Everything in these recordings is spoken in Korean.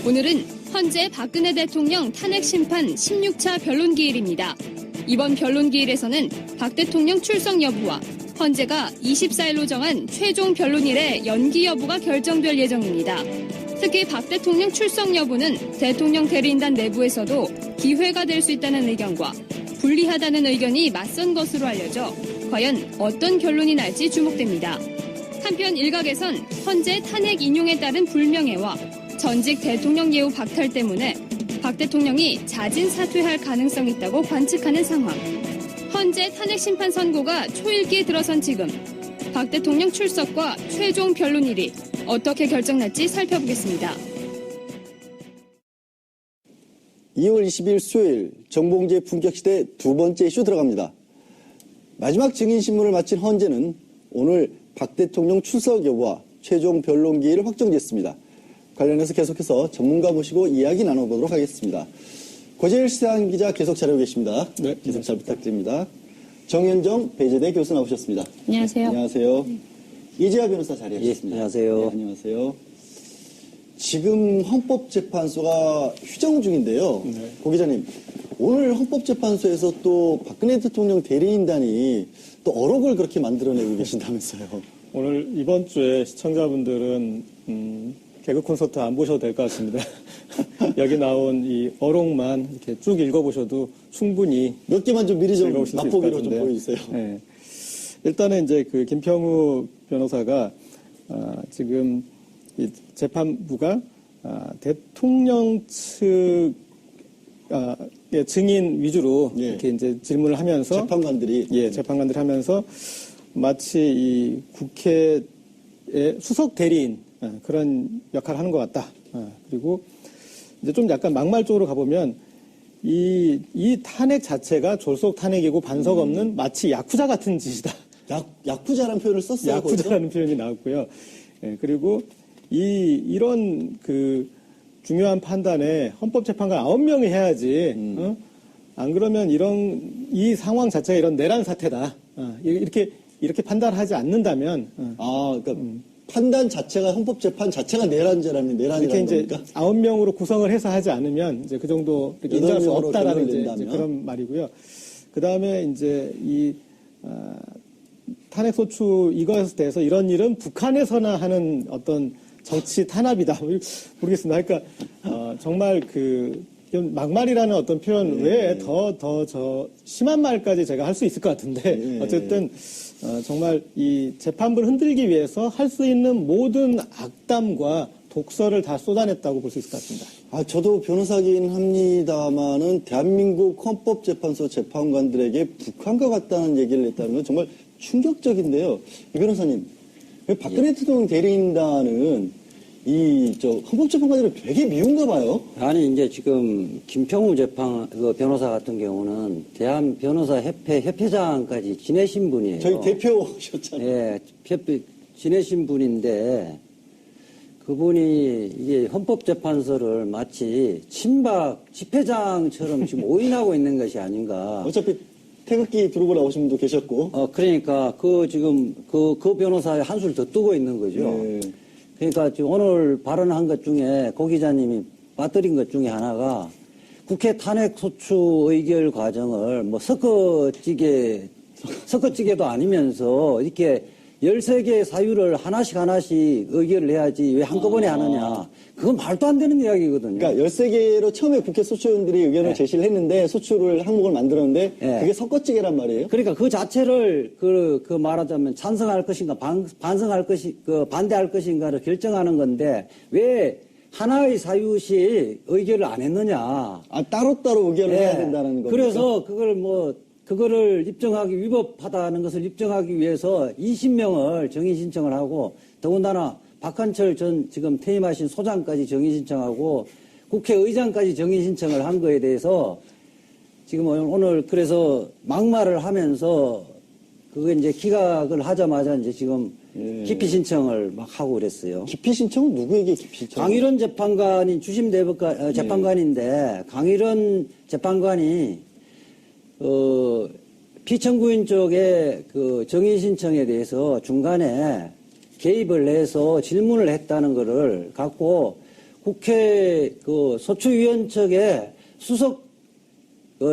오늘은 헌재 박근혜 대통령 탄핵 심판 16차 변론기일입니다. 이번 변론기일에서는 박 대통령 출석 여부와 헌재가 24일로 정한 최종 변론일의 연기 여부가 결정될 예정입니다. 특히 박 대통령 출석 여부는 대통령 대리인단 내부에서도 기회가 될 수 있다는 의견과 불리하다는 의견이 맞선 것으로 알려져 과연 어떤 결론이 날지 주목됩니다. 한편 일각에선 헌재 탄핵 인용에 따른 불명예와 전직 대통령 예우 박탈 때문에 박 대통령이 자진 사퇴할 가능성이 있다고 관측하는 상황. 헌재 탄핵 심판 선고가 초읽기에 들어선 지금 박 대통령 출석과 최종 변론일이 어떻게 결정날지 살펴보겠습니다. 2월 20일 수요일 정봉재 품격시대 두 번째 이슈 들어갑니다. 마지막 증인신문을 마친 헌재는 오늘 박 대통령 출석 여부와 최종 변론기일을 확정짓습니다. 관련해서 계속해서 전문가 모시고 이야기 나눠보도록 하겠습니다. 고재일 시사인 기자 계속 자리하고 계십니다. 네, 계속 잘 부탁드립니다. 정현정 배재대 교수 나오셨습니다. 안녕하세요. 안녕하세요. 이재하 변호사 자리하셨습니다. 예, 안녕하세요. 네, 안녕하세요. 지금 헌법재판소가 휴정 중인데요. 네. 고 기자님, 오늘 헌법재판소에서 또 박근혜 대통령 대리인단이 또 어록을 그렇게 만들어내고 계신다면서요. 오늘 이번 주에 시청자분들은 개그 콘서트 안 보셔도 될 것 같습니다. 여기 나온 이 어록만 이렇게 쭉 읽어보셔도 충분히 몇 개만 좀 미리 좀 즐거우실 수 있을 맛보기로 것 좀 같은데요. 보여주세요. 네. 일단은 이제 그 김평우 변호사가 지금 이 재판부가 대통령 측 증인 위주로 예. 이렇게 이제 질문을 하면서 재판관들이 하면서 마치 이 국회의 수석 대리인 그런 역할을 하는 것 같다. 그리고 이제 좀 약간 막말적으로 가보면 이 탄핵 자체가 졸속 탄핵이고 반석 없는 마치 야쿠자 같은 짓이다. 야쿠자라는 표현을 썼어요. 야쿠자라는 표현이 나왔고요. 예, 그리고 이런 그 중요한 판단에 헌법재판관 9명이 해야지. 안 그러면 이 상황 자체가 이런 내란 사태다. 이렇게 판단하지 않는다면. 그러니까 판단 자체가 헌법재판 자체가 내란이라는 이렇게 이제 겁니까? 9명으로 구성을 해서 하지 않으면 이제 그 정도 이렇게 인정할 수 없다라는 이제 그런 말이고요. 그 다음에 이제 탄핵 소추 이거에 대해서 이런 일은 북한에서나 하는 어떤 정치 탄압이다. 모르겠습니다. 그러니까 정말 막말이라는 어떤 표현 외에 더 심한 말까지 제가 할 수 있을 것 같은데 어쨌든 정말 이 재판부를 흔들기 위해서 할 수 있는 모든 악담과 독설을 다 쏟아냈다고 볼 수 있을 것 같습니다. 저도 변호사긴 합니다만은 대한민국 헌법재판소 재판관들에게 북한과 같다는 얘기를 했다는 건 정말 충격적인데요. 이 변호사님, 박근혜 대통령 대리인단은 헌법재판관들은 되게 미운가 봐요. 아니, 이제 지금 김평우 변호사 같은 경우는 대한 변호사협회 협회장까지 지내신 분이에요. 저희 대표셨잖아요. 예, 지내신 분인데 그분이 이게 헌법재판소를 마치 친박 집회장처럼 지금 오인하고 있는 것이 아닌가. 어차피 태극기 들고 나오신 분도 계셨고. 그러니까 지금 그 변호사의 한술 더 뜨고 있는 거죠. 네. 그러니까 지금 오늘 발언한 것 중에 고 기자님이 빠뜨린 것 중에 하나가 국회 탄핵 소추 의결 과정을 섞어찌개도 아니면서 이렇게 13개의 사유를 하나씩 의결을 해야지 왜 한꺼번에 하느냐. 그건 말도 안 되는 이야기거든요. 그러니까 13개로 처음에 국회 소추위원들이 의견을 제시를 했는데 소추를 항목을 만들었는데 그게 섞어찌개란 말이에요? 그러니까 그 자체를 말하자면 찬성할 것인가 반대할 것인가를 결정하는 건데 왜 하나의 사유시 의결을 안 했느냐. 따로따로 의결을 해야 된다는 겁니까? 그래서 그거를 위법하다는 것을 입증하기 위해서 20명을 정의 신청을 하고 더군다나 박한철 전 지금 퇴임하신 소장까지 정의 신청하고 국회의장까지 정의 신청을 한 거에 대해서 지금 오늘 그래서 막말을 하면서 그게 이제 기각을 하자마자 이제 지금 기피 신청을 막 하고 그랬어요. 기피 신청은 누구에게 기피 신청? 강일원 재판관이 주심 대법관 재판관인데 강일원 재판관이 피청구인 쪽에 그 정의 신청에 대해서 중간에 개입을 해서 질문을 했다는 거를 갖고 국회 그 소추위원측의 수석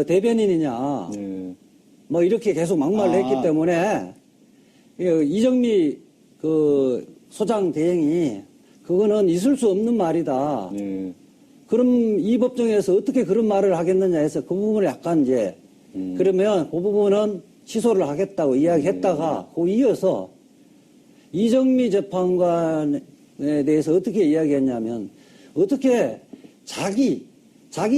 대변인이냐, 네. 뭐 이렇게 계속 막말을 했기 때문에 이정미 그 소장 대행이 그거는 있을 수 없는 말이다. 네. 그럼 이 법정에서 어떻게 그런 말을 하겠느냐 해서 그 부분을 약간 이제 그러면 그 부분은 취소를 하겠다고 이야기했다가 그 이어서 이정미 재판관에 대해서 어떻게 이야기했냐면 어떻게 자기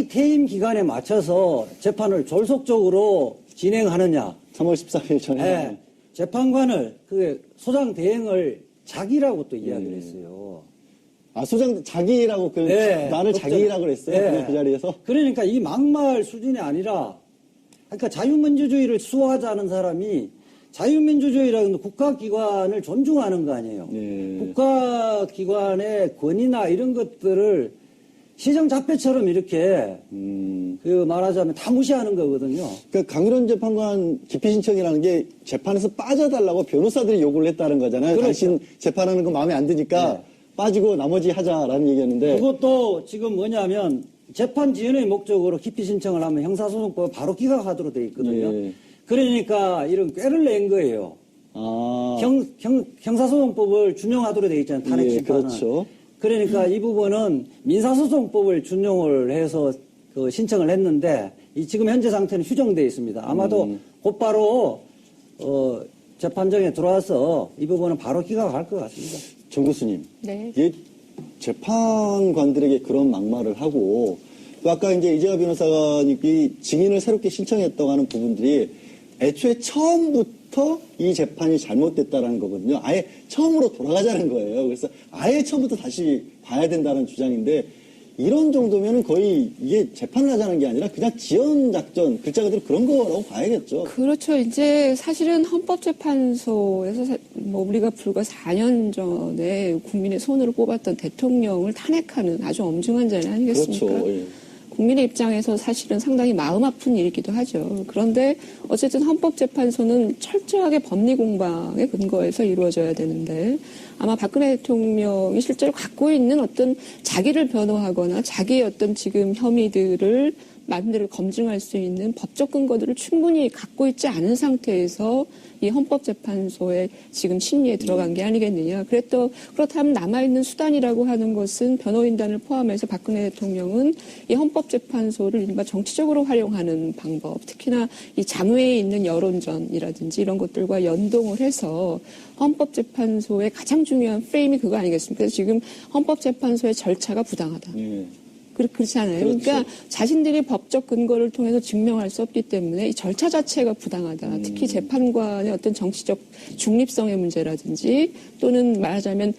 퇴임 기간에 맞춰서 재판을 졸속적으로 진행하느냐. 3월 14일 전에. 네, 재판관을 그 소장 대행을 자기라고 또 이야기를 했어요. 아, 소장 자기라고 네, 나를 자기라고 그랬어요. 네. 그냥 그 자리에서. 그러니까 이 막말 수준이 아니라 그러니까 자유민주주의를 수호하자는 사람이 자유민주주의라는 국가기관을 존중하는 거 아니에요. 네. 국가기관의 권위나 이런 것들을 시정잡배처럼 이렇게 그 말하자면 다 무시하는 거거든요. 그러니까 강일원 재판관 기피 신청이라는 게 재판에서 빠져달라고 변호사들이 요구를 했다는 거잖아요. 그렇죠. 당신 재판하는 거 마음에 안 드니까 네. 빠지고 나머지 하자라는 얘기였는데. 그것도 지금 뭐냐면 재판 지연의 목적으로 기피 신청을 하면 형사소송법 바로 기각하도록 돼 있거든요. 예. 그러니까 이런 꾀를 낸 거예요. 아. 형사소송법을 준용하도록 돼 있잖아요. 탄핵 예, 심판은. 그렇죠. 그러니까 이 부분은 민사소송법을 준용을 해서 그 신청을 했는데 이 지금 현재 상태는 휴정돼 있습니다. 아마도 곧바로 재판정에 들어와서 이 부분은 바로 기각할 것 같습니다. 정 교수님. 네. 예, 재판관들에게 그런 막말을 하고 또 아까 이제 이재화 변호사가 이 증인을 새롭게 신청했다고 하는 부분들이 애초에 처음부터 이 재판이 잘못됐다라는 거거든요. 아예 처음으로 돌아가자는 거예요. 그래서 아예 처음부터 다시 봐야 된다는 주장인데 이런 정도면 거의 이게 재판을 하자는 게 아니라 그냥 지연 작전, 글자 그대로 그런 거라고 봐야겠죠. 그렇죠. 이제 사실은 헌법재판소에서 뭐 우리가 불과 4년 전에 국민의 손으로 뽑았던 대통령을 탄핵하는 아주 엄중한 자리 아니겠습니까? 그렇죠. 예. 국민의 입장에서 사실은 상당히 마음 아픈 일이기도 하죠. 그런데 어쨌든 헌법재판소는 철저하게 법리 공방에 근거해서 이루어져야 되는데 아마 박근혜 대통령이 실제로 갖고 있는 어떤 자기를 변호하거나 자기의 어떤 지금 혐의들을 마음대로 검증할 수 있는 법적 근거들을 충분히 갖고 있지 않은 상태에서 이 헌법재판소의 지금 심리에 들어간 게 아니겠느냐. 그렇다면 남아있는 수단이라고 하는 것은 변호인단을 포함해서 박근혜 대통령은 이 헌법재판소를 이른바 정치적으로 활용하는 방법, 특히나 이 장외에 있는 여론전이라든지 이런 것들과 연동을 해서 헌법재판소의 가장 중요한 프레임이 그거 아니겠습니까? 그래서 지금 헌법재판소의 절차가 부당하다. 예. 그렇잖아요. 그렇죠. 그러니까 자신들이 법적 근거를 통해서 증명할 수 없기 때문에 이 절차 자체가 부당하다. 특히 재판관의 어떤 정치적 중립성의 문제라든지 또는 말하자면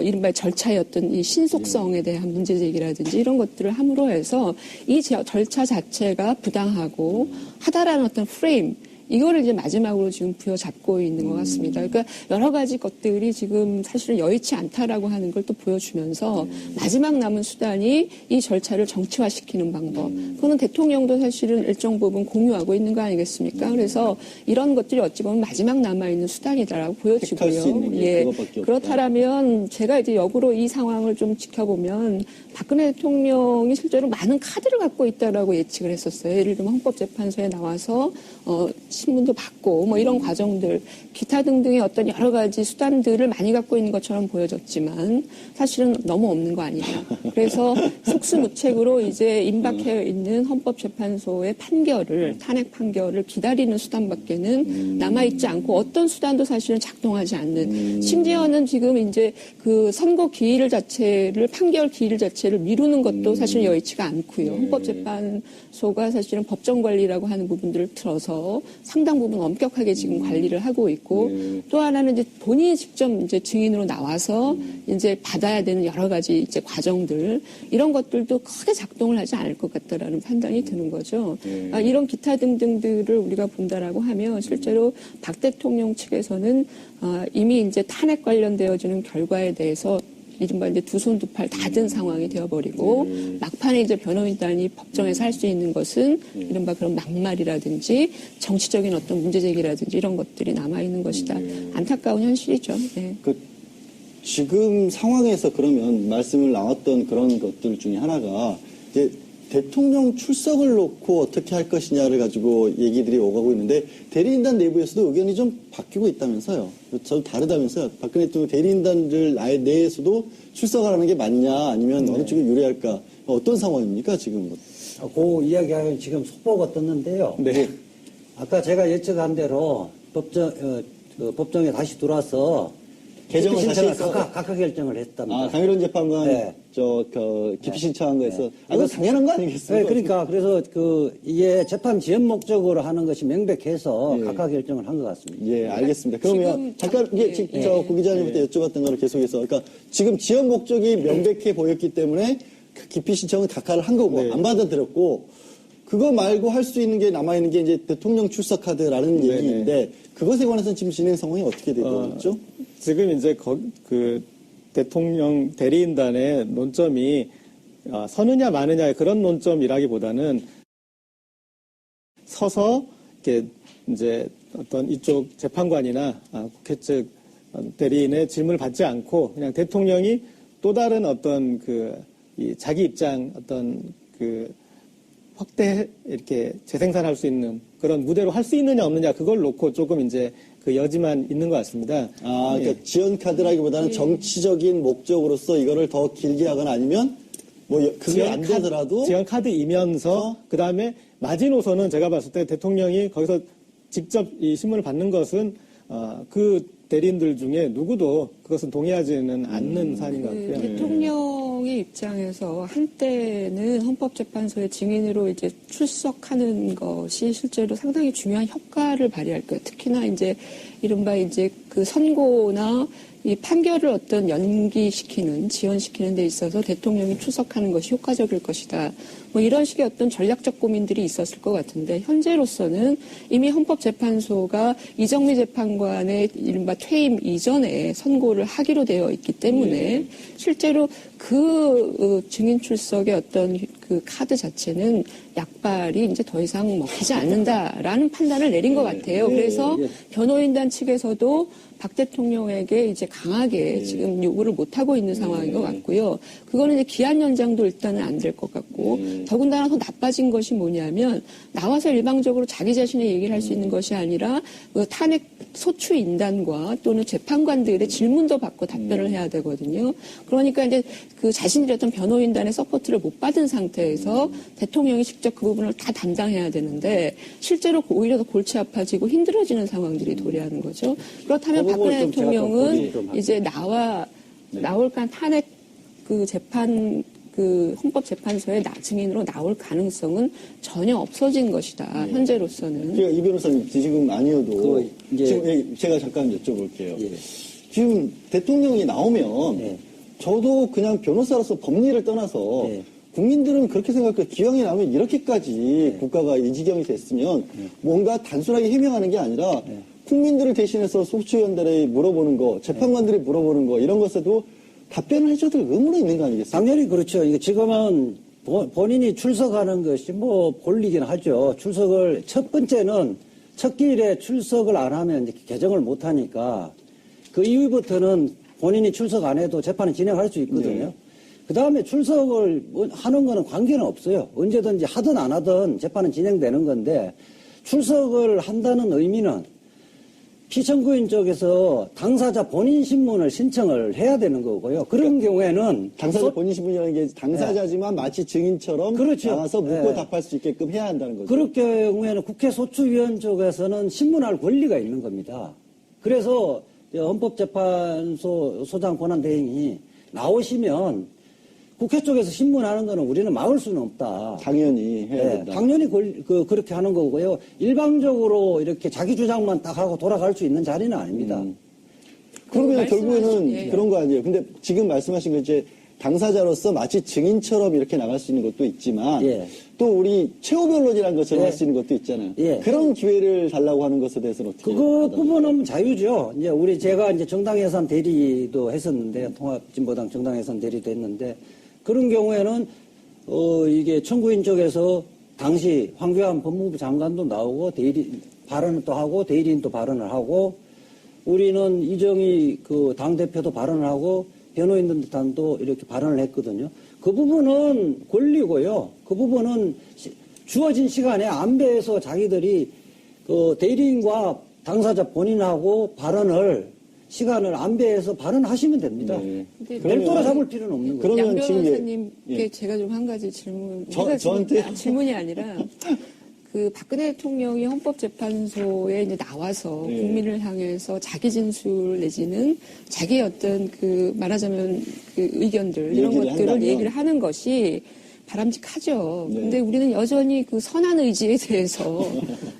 이른바 절차의 어떤 이 신속성에 대한 문제 제기라든지 이런 것들을 함으로 해서 이 절차 자체가 부당하고 하다라는 어떤 프레임 이거를 이제 마지막으로 지금 부여잡고 있는 것 같습니다. 그러니까 여러 가지 것들이 지금 사실은 여의치 않다라고 하는 걸 또 보여주면서 마지막 남은 수단이 이 절차를 정치화시키는 방법. 그거는 대통령도 사실은 일정 부분 공유하고 있는 거 아니겠습니까? 그래서 이런 것들이 어찌 보면 마지막 남아있는 수단이다라고 택할 수 있는 보여지고요. 게 그것밖에 없다. 그렇다면 제가 이제 역으로 이 상황을 좀 지켜보면 박근혜 대통령이 실제로 많은 카드를 갖고 있다라고 예측을 했었어요. 예를 들면 헌법재판소에 나와서 신문도 받고 뭐 이런 과정들 기타 등등의 어떤 여러 가지 수단들을 많이 갖고 있는 것처럼 보여졌지만 사실은 너무 없는 거 아니냐. 그래서 속수무책으로 이제 임박해 있는 헌법재판소의 판결을 탄핵 판결을 기다리는 수단밖에는 남아있지 않고 어떤 수단도 사실은 작동하지 않는 심지어는 지금 이제 그 선고 기일 자체를 판결 기일 자체를 미루는 것도 사실 여의치가 않고요. 헌법재판소가 사실은 법정 관리라고 하는 부분들을 틀어서 상당 부분 엄격하게 지금 관리를 하고 있고 또 하나는 이제 본인이 직접 이제 증인으로 나와서 이제 받아야 되는 여러 가지 이제 과정들 이런 것들도 크게 작동을 하지 않을 것 같다라는 판단이 드는 거죠. 이런 기타 등등들을 우리가 본다라고 하면 실제로 박 대통령 측에서는 이미 이제 탄핵 관련되어지는 결과에 대해서 이른바 이제 두 손 두 팔 다 든 상황이 되어버리고 막판에 이제 변호인단이 법정에서 할 수 있는 것은 이른바 그런 막말이라든지 정치적인 어떤 문제 제기라든지 이런 것들이 남아 있는 것이다. 안타까운 현실이죠. 네. 지금 상황에서 그러면 말씀을 나왔던 그런 것들 중에 하나가 이제 대통령 출석을 놓고 어떻게 할 것이냐를 가지고 얘기들이 오가고 있는데 대리인단 내부에서도 의견이 좀 바뀌고 있다면서요. 좀 다르다면서요. 박근혜 대통령 대리인단들 내에서도 출석을 하는 게 맞냐 아니면 어느 쪽이 유리할까 어떤 상황입니까 지금? 그 이야기하면 지금 속보가 떴는데요. 네. 아까 제가 예측한 대로 법정에 다시 들어와서 개정을 다시 신청을 해서 각하 결정을 했답니다. 강일원 재판관 네. 기피 신청한 거에서 이거 당연한 거 아니겠어요? 네, 그러니까 그래서 이게 재판 지연 목적으로 하는 것이 명백해서 예. 각하 결정을 한 것 같습니다. 예, 알겠습니다. 그러면 잠깐 구 기자님부터 여쭤봤던 거를 계속해서 그러니까 지금 지연 목적이 명백해 보였기 때문에 그 기피 신청은 각하를 한 거고 네. 안 받아들였고 그거 말고 할 수 있는 게 남아 있는 게 이제 대통령 출석 카드라는 네네. 얘기인데 그것에 관해서는 지금 진행 상황이 어떻게 되고 있죠? 지금 이제 그 대통령 대리인단의 논점이 서느냐 마느냐의 그런 논점이라기보다는 서서 이렇게 이제 어떤 이쪽 재판관이나 국회 측 대리인의 질문을 받지 않고 그냥 대통령이 또 다른 어떤 이 자기 입장 어떤 확대 이렇게 재생산할 수 있는 그런 무대로 할 수 있느냐 없느냐 그걸 놓고 조금 이제 그 여지만 있는 것 같습니다. 그러니까 지연 카드라기보다는 정치적인 목적으로서 이거를 더 길게 하거나 아니면 그게 안 되더라도 지연 카드이면서 그 다음에 마지노선은 제가 봤을 때 대통령이 거기서 직접 이 신문을 받는 것은 그 대리인들 중에 누구도 그것은 동의하지는 않는 사안인 것 같고요. 대통령의 입장에서 한때는 헌법재판소의 증인으로 이제 출석하는 것이 실제로 상당히 중요한 효과를 발휘할 거예요. 특히나 이제 이른바 이제 그 선고나 이 판결을 어떤 연기시키는, 지연시키는 데 있어서 대통령이 출석하는 것이 효과적일 것이다. 이런 식의 어떤 전략적 고민들이 있었을 것 같은데, 현재로서는 이미 헌법재판소가 이정미 재판관의 이른바 퇴임 이전에 선고를 하기로 되어 있기 때문에, 실제로 그 증인 출석의 어떤 그 카드 자체는 약발이 이제 더 이상 먹히지 않는다라는 판단을 내린 것 같아요. 그래서 변호인단 측에서도 박 대통령에게 이제 강하게 지금 요구를 못하고 있는 상황인 것 같고요. 그거는 이제 기한 연장도 일단은 안 될 것 같고, 더군다나 더 나빠진 것이 뭐냐면, 나와서 일방적으로 자기 자신의 얘기를 할 수 있는 것이 아니라, 그 탄핵 소추 인단과 또는 재판관들의 질문도 받고 답변을 해야 되거든요. 그러니까 이제 그 자신들이 어떤 변호인단의 서포트를 못 받은 상태에서 대통령이 직접 그 부분을 다 담당해야 되는데, 실제로 오히려 더 골치 아파지고 힘들어지는 상황들이 도래하는 거죠. 그렇다면 박근혜 대통령은 이제 나올까 탄핵 그 재판 그 헌법재판소의 증인으로 나올 가능성은 전혀 없어진 것이다. 현재로서는. 그러니까 이 변호사님 지금 아니어도 지금 제가 잠깐 여쭤볼게요. 지금 대통령이 나오면 저도 그냥 변호사로서 법리를 떠나서 국민들은 그렇게 생각해요. 기왕에 나오면 이렇게까지 국가가 이 지경이 됐으면 뭔가 단순하게 해명하는 게 아니라 국민들을 대신해서 소추위원들이 물어보는 거, 재판관들이 물어보는 거 이런 것에도 답변을 해줘도 의무는 있는 거 아니겠어요? 당연히 그렇죠. 이게 지금은 본인이 출석하는 것이 권리긴 하죠. 출석을 첫 번째는 첫 기일에 출석을 안 하면 이제 개정을 못 하니까 그 이후부터는 본인이 출석 안 해도 재판을 진행할 수 있거든요. 그 다음에 출석을 하는 거는 관계는 없어요. 언제든지 하든 안 하든 재판은 진행되는 건데 출석을 한다는 의미는 피청구인 쪽에서 당사자 본인 신문을 신청을 해야 되는 거고요. 그런 경우에는 당사자 본인 신문이라는 게 당사자지만 마치 증인처럼 그렇죠. 나와서 묻고 답할 수 있게끔 해야 한다는 거죠. 그럴 경우에는 국회 소추위원 쪽에서는 신문할 권리가 있는 겁니다. 그래서 헌법재판소 소장 권한대행이 나오시면 국회 쪽에서 신문하는 거는 우리는 막을 수는 없다. 당연히 해야 된다. 당연히 그렇게 하는 거고요. 일방적으로 이렇게 자기 주장만 딱 하고 돌아갈 수 있는 자리는 아닙니다. 그러면 결국에는 그런 거 아니에요. 근데 지금 말씀하신 거 이제 당사자로서 마치 증인처럼 이렇게 나갈 수 있는 것도 있지만 또 우리 최후 변론이라는 것처럼 할 수 있는 것도 있잖아요. 그런 기회를 달라고 하는 것에 대해서는 어떻게 그거 부분은 자유죠. 이제 제가 이제 정당 예산 대리도 했었는데 통합진보당 정당 예산 대리도 했는데 그런 경우에는 이게 청구인 쪽에서 당시 황교안 법무부 장관도 나오고 발언을 또 하고 대리인도 발언을 하고 우리는 이정희 그 당대표도 발언을 하고 변호인단도 이렇게 발언을 했거든요. 그 부분은 권리고요. 그 부분은 주어진 시간에 안배해서 자기들이 그 대리인과 당사자 본인하고 시간을 안배해서 발언하시면 됩니다. 근데 별도로 잡을 필요는 없는 거예요. 그러면 양 지금 변호사님께 제가 좀 한 가지 질문. 저한테? 질문이 아니라 그 박근혜 대통령이 헌법재판소에 이제 나와서 국민을 향해서 자기 진술 내지는 자기의 어떤 그 말하자면 그 의견들 이런 얘기를 것들을 한다면? 얘기를 하는 것이 바람직하죠. 네. 근데 우리는 여전히 그 선한 의지에 대해서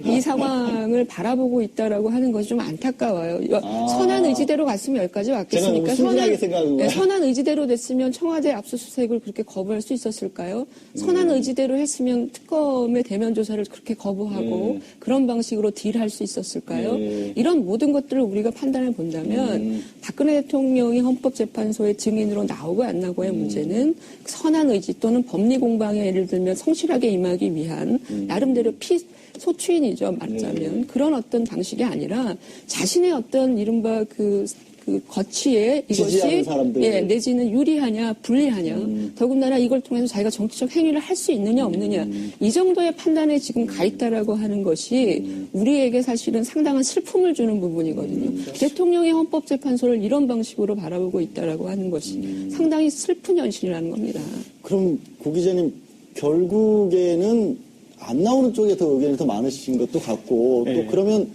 이 상황을 바라보고 있다라고 하는 것이 좀 안타까워요. 선한 의지대로 갔으면 여기까지 왔겠습니까? 제가 너무 순진하게 생각한 거예요. 선한 의지대로 됐으면 청와대 압수수색을 그렇게 거부할 수 있었을까요? 선한 의지대로 했으면 특검의 대면 조사를 그렇게 거부하고 그런 방식으로 딜할 수 있었을까요? 이런 모든 것들을 우리가 판단해 본다면 박근혜 대통령이 헌법재판소의 증인으로 나오고 안 나오고의 문제는 선한 의지 또는 법리 공방에 예를 들면 성실하게 임하기 위한 나름대로 소추인이죠, 말하자면. 그런 어떤 방식이 아니라 자신의 어떤 이른바 그 거치에 지지하는 이것이 사람들. 내지는 유리하냐 불리하냐 더군다나 이걸 통해서 자기가 정치적 행위를 할 수 있느냐 없느냐 이 정도의 판단에 지금 가 있다라고 하는 것이 우리에게 사실은 상당한 슬픔을 주는 부분이거든요. 대통령의 헌법재판소를 이런 방식으로 바라보고 있다라고 하는 것이 상당히 슬픈 현실이라는 겁니다. 그럼 고 기자님 결국에는 안 나오는 쪽에 더 의견이 더 많으신 것도 같고 또 네. 그러면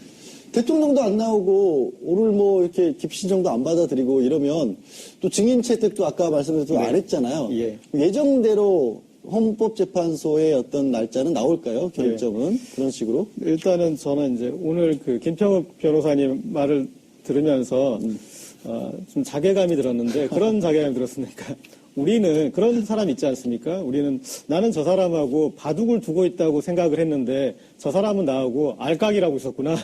대통령도 안 나오고 오늘 뭐 이렇게 기피 신청도 안 받아들이고 이러면 또 증인 채택도 아까 말씀드렸던 안 했잖아요. 예. 예정대로 헌법재판소의 어떤 날짜는 나올까요? 결정은 그런 식으로? 일단은 저는 이제 오늘 그 김평욱 변호사님 말을 들으면서 좀 자괴감이 들었는데 그런 자괴감이 들었으니까 우리는 그런 사람 있지 않습니까? 우리는 나는 저 사람하고 바둑을 두고 있다고 생각을 했는데 저 사람은 나하고 알까기라고 있었구나.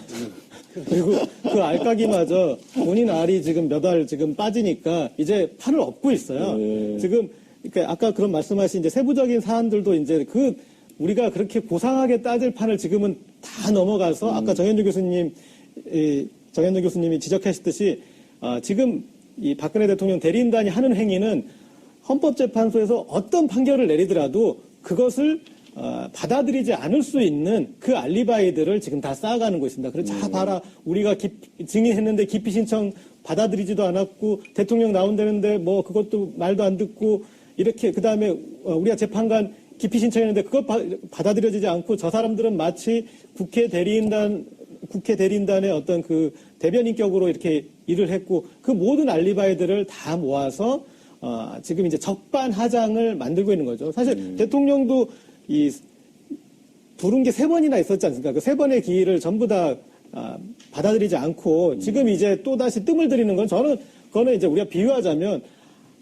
그리고 그 알까기마저 본인 알이 지금 몇 알 지금 빠지니까 이제 판을 엎고 있어요. 지금 그러니까 아까 그런 말씀하신 이제 세부적인 사안들도 이제 그 우리가 그렇게 고상하게 따질 판을 지금은 다 넘어가서 아까 정현주 교수님이 지적하셨듯이 지금 이 박근혜 대통령 대리인단이 하는 행위는 헌법재판소에서 어떤 판결을 내리더라도 그것을 받아들이지 않을 수 있는 그 알리바이들을 지금 다 쌓아가는 것입니다. 그래서 자 봐라 우리가 증인했는데 기피 신청 받아들이지도 않았고 대통령 나온다는데 뭐 그것도 말도 안 듣고 이렇게 그다음에 우리가 재판관 기피 신청했는데 그것 받아들여지지 않고 저 사람들은 마치 국회 대리인단의 어떤 그 대변인격으로 이렇게 일을 했고 그 모든 알리바이들을 다 모아서 지금 이제 적반하장을 만들고 있는 거죠. 사실 대통령도 이 부른 게 3번이나 있었지 않습니까? 그 3번의 기회를 전부 다 받아들이지 않고 지금 이제 또 다시 뜸을 들이는 건 그거는 이제 우리가 비유하자면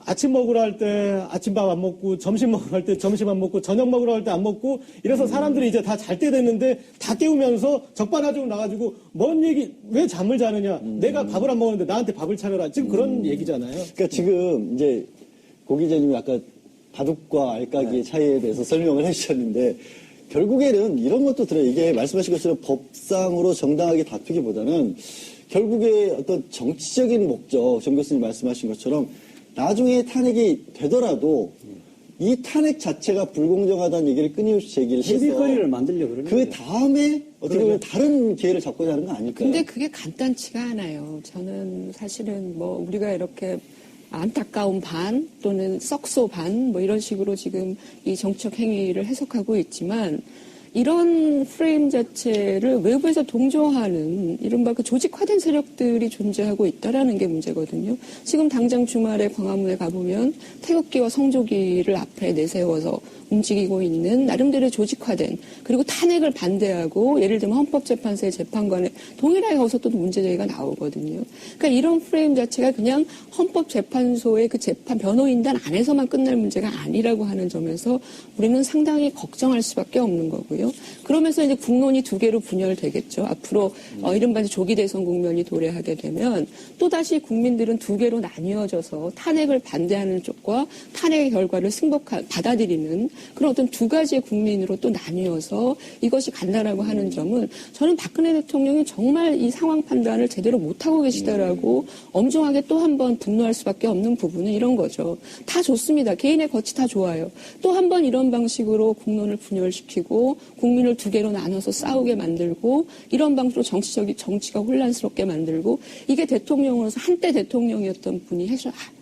아침 먹으러 할 때 아침밥 안 먹고 점심 먹으러 할 때 점심 안 먹고 저녁 먹으러 할 때 안 먹고 이래서 사람들이 이제 다 잘 때 됐는데 다 깨우면서 적반하장으로 나가지고 뭔 얘기 왜 잠을 자느냐 내가 밥을 안 먹었는데 나한테 밥을 차려라 지금 그런 얘기잖아요. 그러니까 지금 이제 고 기자님이 아까 바둑과 알까기의 차이에 대해서 설명을 해주셨는데 결국에는 이런 것도 들어요. 이게 말씀하신 것처럼 법상으로 정당하게 다투기보다는 결국에 어떤 정치적인 목적, 정 교수님 말씀하신 것처럼 나중에 탄핵이 되더라도 이 탄핵 자체가 불공정하다는 얘기를 끊임없이 제기를 해서 시비거리를 만들려고 그러는 그 거예요. 다음에 어떻게 보면 다른 기회를 잡고자 하는 거 아닐까요? 근데 그게 간단치가 않아요. 저는 사실은 뭐 우리가 이렇게 안타까운 반 또는 썩소 반 뭐 이런 식으로 지금 이 정치적 행위를 해석하고 있지만 이런 프레임 자체를 외부에서 동조하는 이른바 그 조직화된 세력들이 존재하고 있다라는 게 문제거든요. 지금 당장 주말에 광화문에 가보면 태극기와 성조기를 앞에 내세워서 움직이고 있는 나름대로 조직화된 그리고 탄핵을 반대하고 예를 들면 헌법재판소의 재판관에 동일하게 거기서 또 문제제기가 나오거든요. 그러니까 이런 프레임 자체가 그냥 헌법재판소의 그 재판 변호인단 안에서만 끝날 문제가 아니라고 하는 점에서 우리는 상당히 걱정할 수밖에 없는 거고요. 거거든요. 그러면서 이제 국론이 두 개로 분열되겠죠. 앞으로 이른바 조기 대선 국면이 도래하게 되면 또다시 국민들은 두 개로 나뉘어져서 탄핵을 반대하는 쪽과 탄핵의 결과를 받아들이는 그런 어떤 두 가지의 국민으로 또 나뉘어서 이것이 간다라고 하는 점은 저는 박근혜 대통령이 정말 이 상황 판단을 제대로 못하고 계시다라고 엄중하게 또 한 번 분노할 수밖에 없는 부분은 이런 거죠. 다 좋습니다. 개인의 거치 다 좋아요. 또 한 번 이런 방식으로 국론을 분열시키고 국민을 두 개로 나눠서 싸우게 만들고 이런 방식으로 정치가 혼란스럽게 만들고 이게 대통령으로서 한때 대통령이었던 분이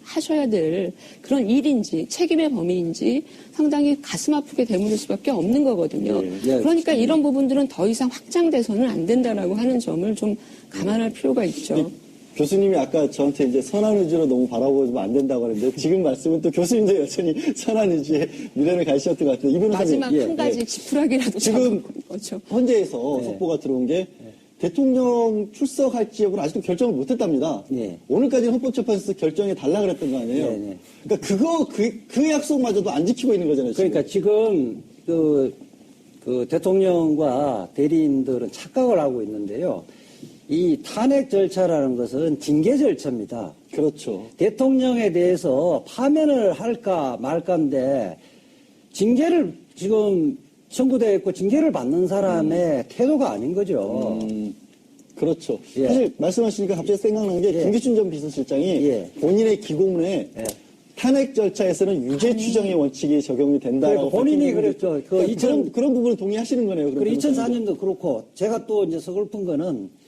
하셔야 될 그런 일인지 책임의 범위인지 상당히 가슴 아프게 되물을 수밖에 없는 거거든요. 그러니까 이런 부분들은 더 이상 확장돼서는 안 된다라고 하는 점을 좀 감안할 필요가 있죠. 교수님이 아까 저한테 이제 선한 의지로 너무 바라보면 안 된다고 하는데 지금 말씀은 또 교수님도 여전히 선한 의지에 미래를 가시셨던 것 같은데 이 변호사님 마지막 한 가지 지푸라기라도 지금 거죠. 헌재에서 속보가 들어온 게 대통령 출석할지 여부는 아직도 결정을 못했답니다. 오늘까지는 헌법재판소에서 결정해 달라 그랬던 거 아니에요. 그러니까 그 약속마저도 안 지키고 있는 거잖아요. 지금. 그러니까 지금 그 대통령과 대리인들은 착각을 하고 있는데요. 이 탄핵 절차라는 것은 징계 절차입니다. 그렇죠. 대통령에 대해서 파면을 할까 말까인데 징계를 지금 청구되어 있고 징계를 받는 사람의 태도가 아닌 거죠. 그렇죠. 사실 말씀하시니까 갑자기 생각난 게 김기춘 전 비서실장이 본인의 기고문에 탄핵 절차에서는 유죄 추정의 원칙이 적용이 된다라고 본인이 그랬죠. 그런 부분을 동의하시는 거네요. 그리고 2004년도 그렇고 제가 또 이제 서글픈 거는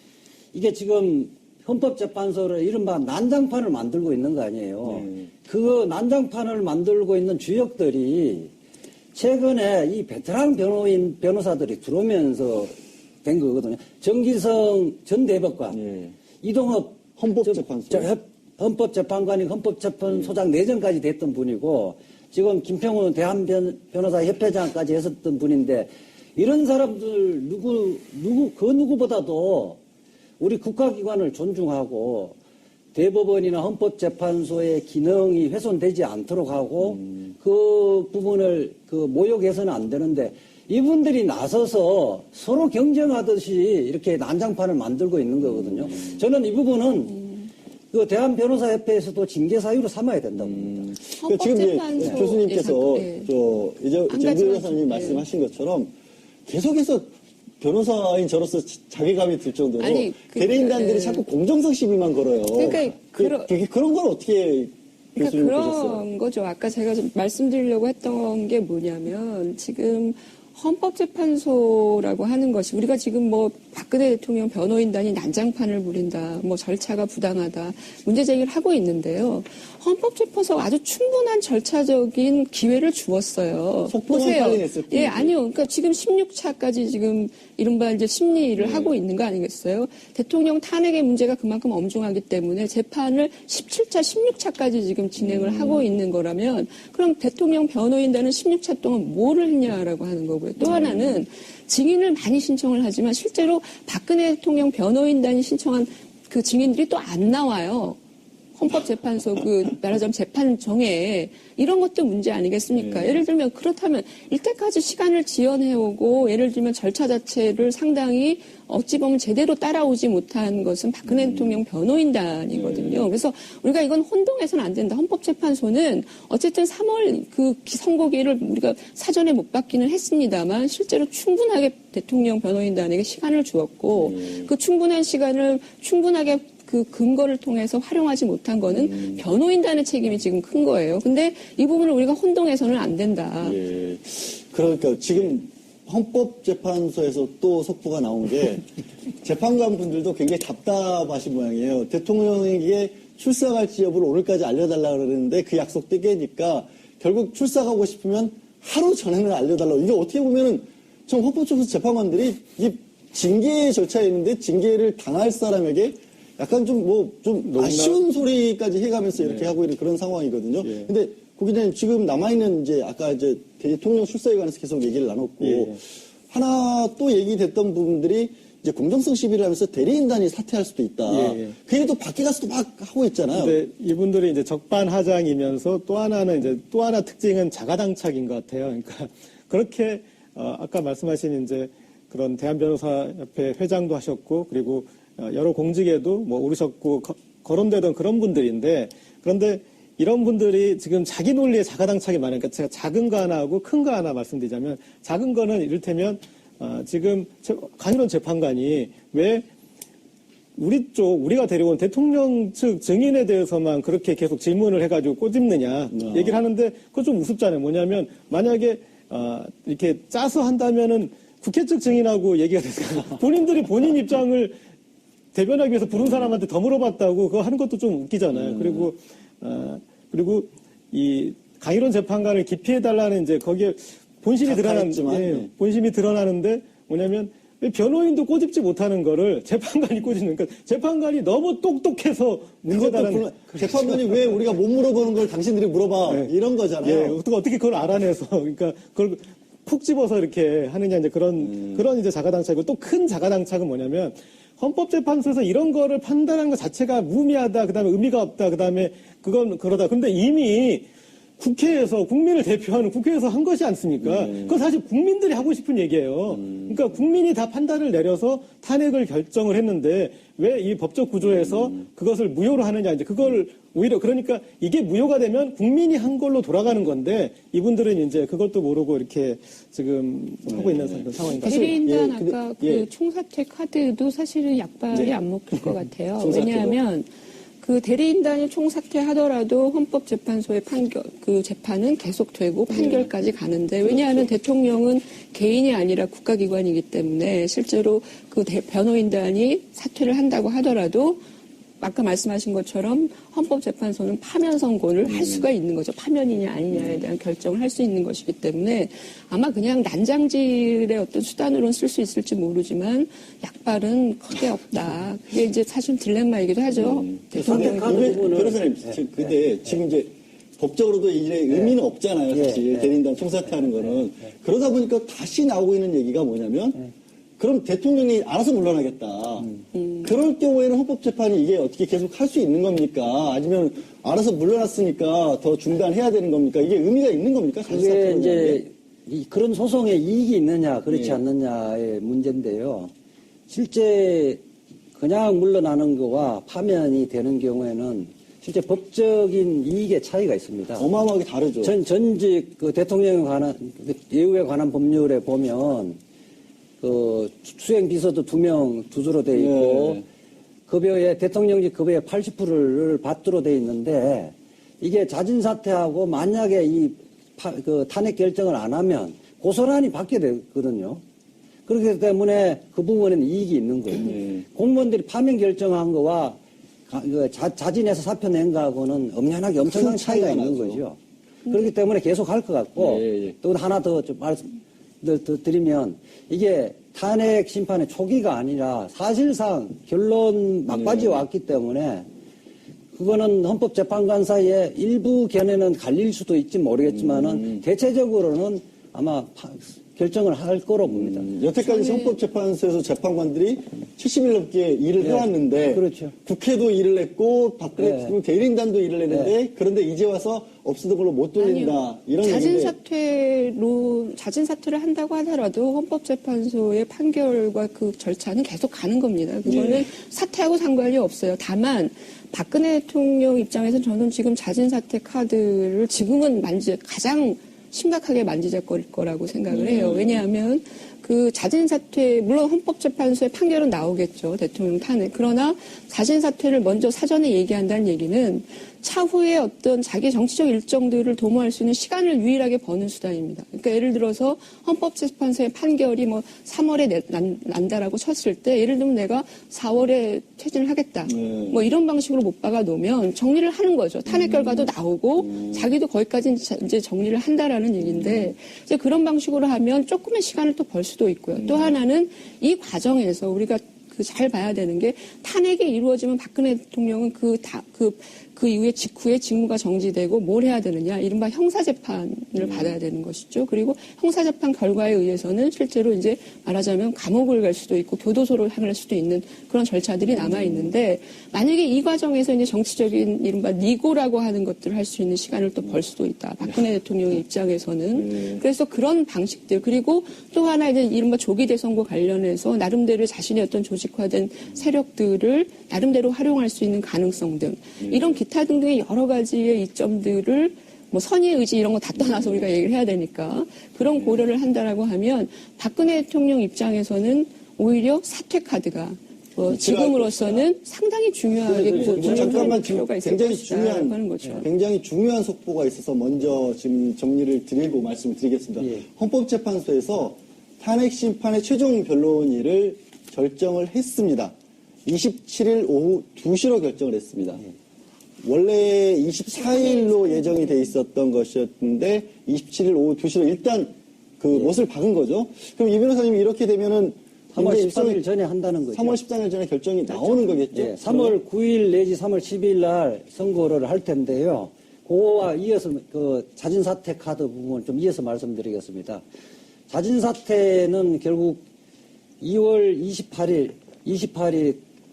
이게 지금 헌법재판소를 이른바 난장판을 만들고 있는 거 아니에요. 그 난장판을 만들고 있는 주역들이 최근에 이 베테랑 변호사들이 들어오면서 된 거거든요. 정기성 전 대법관, 이동업 헌법재판관이 헌법재판소장 내정까지 됐던 분이고 지금 김평훈 대한변호사협회장까지 했었던 분인데 이런 사람들 그 누구보다도 우리 국가기관을 존중하고 대법원이나 헌법재판소의 기능이 훼손되지 않도록 하고 그 부분을 모욕해서는 안 되는데 이분들이 나서서 서로 경쟁하듯이 이렇게 난장판을 만들고 있는 거거든요. 저는 이 부분은 그 대한변호사협회에서도 징계 사유로 삼아야 된다고 봅니다. 지금 이제 교수님께서 이제 변호사님이 말씀하신 것처럼 계속해서 변호사인 저로서 자괴감이 들 정도로 대리인단들이 자꾸 공정성 시비만 걸어요. 그런 걸 어떻게 교수님 보셨어요? 그런 거죠. 아까 제가 좀 말씀드리려고 했던 게 뭐냐면 지금 헌법재판소라고 하는 것이 우리가 지금 뭐 박근혜 대통령 변호인단이 난장판을 부린다, 뭐 절차가 부당하다 문제 제기를 하고 있는데요. 헌법재판소가 아주 충분한 절차적인 기회를 주었어요. 보세요. 아니요. 그러니까 지금 16차까지 지금 이른바 이제 심리를 하고 있는 거 아니겠어요? 대통령 탄핵의 문제가 그만큼 엄중하기 때문에 재판을 17차, 16차까지 지금 진행을 하고 있는 거라면 그럼 대통령 변호인단은 16차 동안 뭐를 했냐라고 하는 거고요. 또 하나는 증인을 많이 신청을 하지만 실제로 박근혜 대통령 변호인단이 신청한 그 증인들이 또 안 나와요. 헌법재판소 말하자면 재판정에 이런 것도 문제 아니겠습니까? 예를 들면 그렇다면 이때까지 시간을 지연해오고 예를 들면 절차 자체를 상당히 어찌 보면 제대로 따라오지 못한 것은 박근혜 대통령 변호인단이거든요. 그래서 우리가 이건 혼동해서는 안 된다. 헌법재판소는 어쨌든 3월 그 선고기를 우리가 사전에 못 받기는 했습니다만 실제로 충분하게 대통령 변호인단에게 시간을 주었고 그 충분한 시간을 충분하게 그 근거를 통해서 활용하지 못한 거는 변호인단의 책임이 지금 큰 거예요. 근데 이 부분을 우리가 혼동해서는 안 된다. 그러니까 지금 헌법재판소에서 또 속보가 나온 게 재판관 분들도 굉장히 답답하신 모양이에요. 대통령에게 출석할지 여부를 오늘까지 알려달라고 그러는데 그 약속도 깨니까 결국 출석하고 싶으면 하루 전에는 알려달라고. 이게 어떻게 보면은 좀 헌법재판소 재판관들이 이 징계 절차에 있는데 징계를 당할 사람에게 약간 좀 아쉬운 소리까지 해가면서 이렇게 하고 있는 그런 상황이거든요. 근데 고기자님 지금 남아있는 이제 아까 이제 대통령 출석에 관해서 계속 얘기를 나눴고 하나 또 얘기됐던 부분들이 이제 공정성 시비를 하면서 대리인단이 사퇴할 수도 있다. 그 얘기도 밖에 가서도 막 하고 있잖아요. 근데 이분들이 이제 적반하장이면서 또 하나는 이제 또 하나 특징은 자가당착인 것 같아요. 그러니까 그렇게 아까 말씀하신 이제 그런 대한변호사협회 회장도 하셨고 그리고 여러 공직에도 뭐 오르셨고 거론되던 그런 분들인데 그런데 이런 분들이 지금 자기 논리에 자가당착이 많으니까 제가 작은 거 하나 하고 큰 거 하나 말씀드리자면 작은 거는 이를테면 지금 강일원 재판관이 왜 우리가 데려온 대통령 측 증인에 대해서만 그렇게 계속 질문을 해가지고 꼬집느냐 얘기를 하는데 그거 좀 우습잖아요. 뭐냐면 만약에 이렇게 짜서 한다면은 국회 측 증인하고 얘기가 됐어요. 본인들이 본인 입장을 대변하기 위해서 부른 사람한테 더 물어봤다고 그거 하는 것도 좀 웃기잖아요. 그리고 이 강일원 재판관을 기피해달라는 이제 거기에 본심이 본심이 드러나는데 뭐냐면 변호인도 꼬집지 못하는 거를 재판관이 꼬집는 그러니까 재판관이 너무 똑똑해서 문제다라는 재판관이 왜 우리가 못 물어보는 걸 당신들이 물어봐 이런 거잖아요. 예, 어떻게 그걸 알아내서 그러니까 그걸 푹 집어서 이렇게 하느냐 이제 그런 이제 자가당착이고 또 큰 자가당착은 뭐냐면 헌법재판소에서 이런 거를 판단하는 것 자체가 무의미하다 그다음에 의미가 없다 그다음에 그건 그러다 근데 이미 국회에서 국민을 대표하는 국회에서 한 것이 않습니까? 그건 사실 국민들이 하고 싶은 얘기예요. 그러니까 국민이 다 판단을 내려서 탄핵을 결정을 했는데 왜 이 법적 구조에서 그것을 무효로 하느냐 이제 그걸 오히려 그러니까 이게 무효가 되면 국민이 한 걸로 돌아가는 건데 이분들은 이제 그것도 모르고 이렇게 지금 하고 있는 상황입니다. 대리인단 아까 그 총사퇴 카드도 사실은 약발이 안 먹힐 것 같아요. 왜냐하면 그 대리인단이 총사퇴하더라도 헌법재판소의 그 재판은 계속되고 판결까지 가는데 왜냐하면 대통령은 개인이 아니라 국가기관이기 때문에 실제로 그 변호인단이 사퇴를 한다고 하더라도 아까 말씀하신 것처럼 헌법재판소는 파면 선고를 할 수가 있는 거죠. 파면이냐 아니냐에 대한 결정을 할 수 있는 것이기 때문에 아마 그냥 난장질의 어떤 수단으로는 쓸 수 있을지 모르지만 약발은 크게 없다. 그게 이제 사실 딜레마이기도 하죠. 변호사님, 근데 지금 이제 법적으로도 이제 의미는 없잖아요. 사실 대리인단 총사퇴하는 거는. 그러다 보니까 다시 나오고 있는 얘기가 뭐냐면 그럼 대통령이 알아서 물러나겠다. 그럴 경우에는 헌법재판이 이게 어떻게 계속 할 수 있는 겁니까? 아니면 알아서 물러났으니까 더 중단해야 되는 겁니까? 이게 의미가 있는 겁니까? 그게 이제 그런 소송에 이익이 있느냐 그렇지 않느냐의 문제인데요. 실제 그냥 물러나는 거와 파면이 되는 경우에는 실제 법적인 이익의 차이가 있습니다. 어마어마하게 다르죠. 전직 그 대통령에 관한 예우에 관한 법률에 보면 그 수행 비서도 2명 두주로 돼 있고 급여에 대통령직 급여의 80%를 받도록 돼 있는데 이게 자진 사퇴하고 만약에 그 탄핵 결정을 안 하면 고소란이 받게 되거든요. 그렇기 때문에 그 부분에는 이익이 있는 거예요. 공무원들이 파면 결정한 거와 자진해서 사표 낸 거하고는 엄연하게 엄청난 차이가 있는 거죠. 그렇기 때문에 계속 할 것 같고 또 하나 더 좀 드리면 이게 탄핵 심판의 초기가 아니라 사실상 결론 막바지에 왔기 때문에 그거는 헌법재판관사의 일부 견해는 갈릴 수도 있지 모르겠지만은 대체적으로는 아마 결정을 할 거로 봅니다. 여태까지 헌법재판소에서 재판관들이 70일 넘게 일을 해왔는데 그렇죠. 국회도 일을 했고 박근혜 대리인단도 일을 했는데 그런데 이제 와서 없어진 걸로 못 돌린다. 아니요. 이런 얘기인데 자진 사퇴를 한다고 하더라도 헌법재판소의 판결과 그 절차는 계속 가는 겁니다. 그거는 사퇴하고 상관이 없어요. 다만 박근혜 대통령 입장에서 저는 지금 자진 사퇴 카드를 지금은 가장 심각하게 만지작거릴 거라고 생각을 해요. 왜냐하면 그 자진 사퇴 물론 헌법재판소의 판결은 나오겠죠. 대통령 탄핵. 그러나 자진 사퇴를 먼저 사전에 얘기한다는 얘기는 차후에 어떤 자기 정치적 일정들을 도모할 수 있는 시간을 유일하게 버는 수단입니다. 그러니까 예를 들어서 헌법재판소의 판결이 뭐 3월에 난다라고 쳤을 때 예를 들면 내가 4월에 퇴진을 하겠다. 뭐 이런 방식으로 못 박아 놓으면 정리를 하는 거죠. 탄핵 결과도 나오고 자기도 거기까지 이제 정리를 한다라는 얘기인데 이제 그런 방식으로 하면 조금의 시간을 또 벌 수도 있고요. 또 하나는 이 과정에서 우리가 잘 봐야 되는 게 탄핵이 이루어지면 박근혜 대통령은 그 그 이후에 직후에 직무가 정지되고 뭘 해야 되느냐, 이른바 형사재판을 받아야 되는 것이죠. 그리고 형사재판 결과에 의해서는 실제로 이제 말하자면 감옥을 갈 수도 있고 교도소를 할 수도 있는 그런 절차들이 남아 있는데, 만약에 이 과정에서 이제 정치적인 이른바 니고라고 하는 것들을 할 수 있는 시간을 또 벌 수도 있다. 박근혜 대통령의 입장에서는. 그래서 그런 방식들, 그리고 또 하나 이제 이른바 조기 대선과 관련해서 나름대로 자신의 어떤 조직화된 세력들을 나름대로 활용할 수 있는 가능성 등, 이런 기타 등등의 여러 가지의 이점들을 뭐 선의의 의지 이런 거 다 떠나서 우리가 얘기를 해야 되니까 그런 고려를 한다라고 하면 박근혜 대통령 입장에서는 오히려 사퇴 카드가 지금으로서는 상당히 중요하게 잠깐만, 필요가 있을 굉장히 것이다라고 하는 거죠. 굉장히 중요한 속보가 있어서 먼저 지금 정리를 드리고 말씀을 드리겠습니다. 예. 헌법재판소에서 탄핵 심판의 최종 변론일을 결정을 했습니다. 27일 오후 2시로 결정을 했습니다. 원래 24일로 예정이 돼 있었던 것이었는데 27일 오후 2시로 일단 그 못을 박은 거죠. 그럼 이 변호사님이 이렇게 되면은 3월 13일 전에 한다는 거죠. 3월 13일 전에 결정이 나오는 거겠죠. 예, 3월 9일 내지 3월 10일 날 선고를 할 텐데요. 그거와 이어서 그 자진사퇴 카드 부분 좀 이어서 말씀드리겠습니다. 자진사퇴는 결국 2월 28일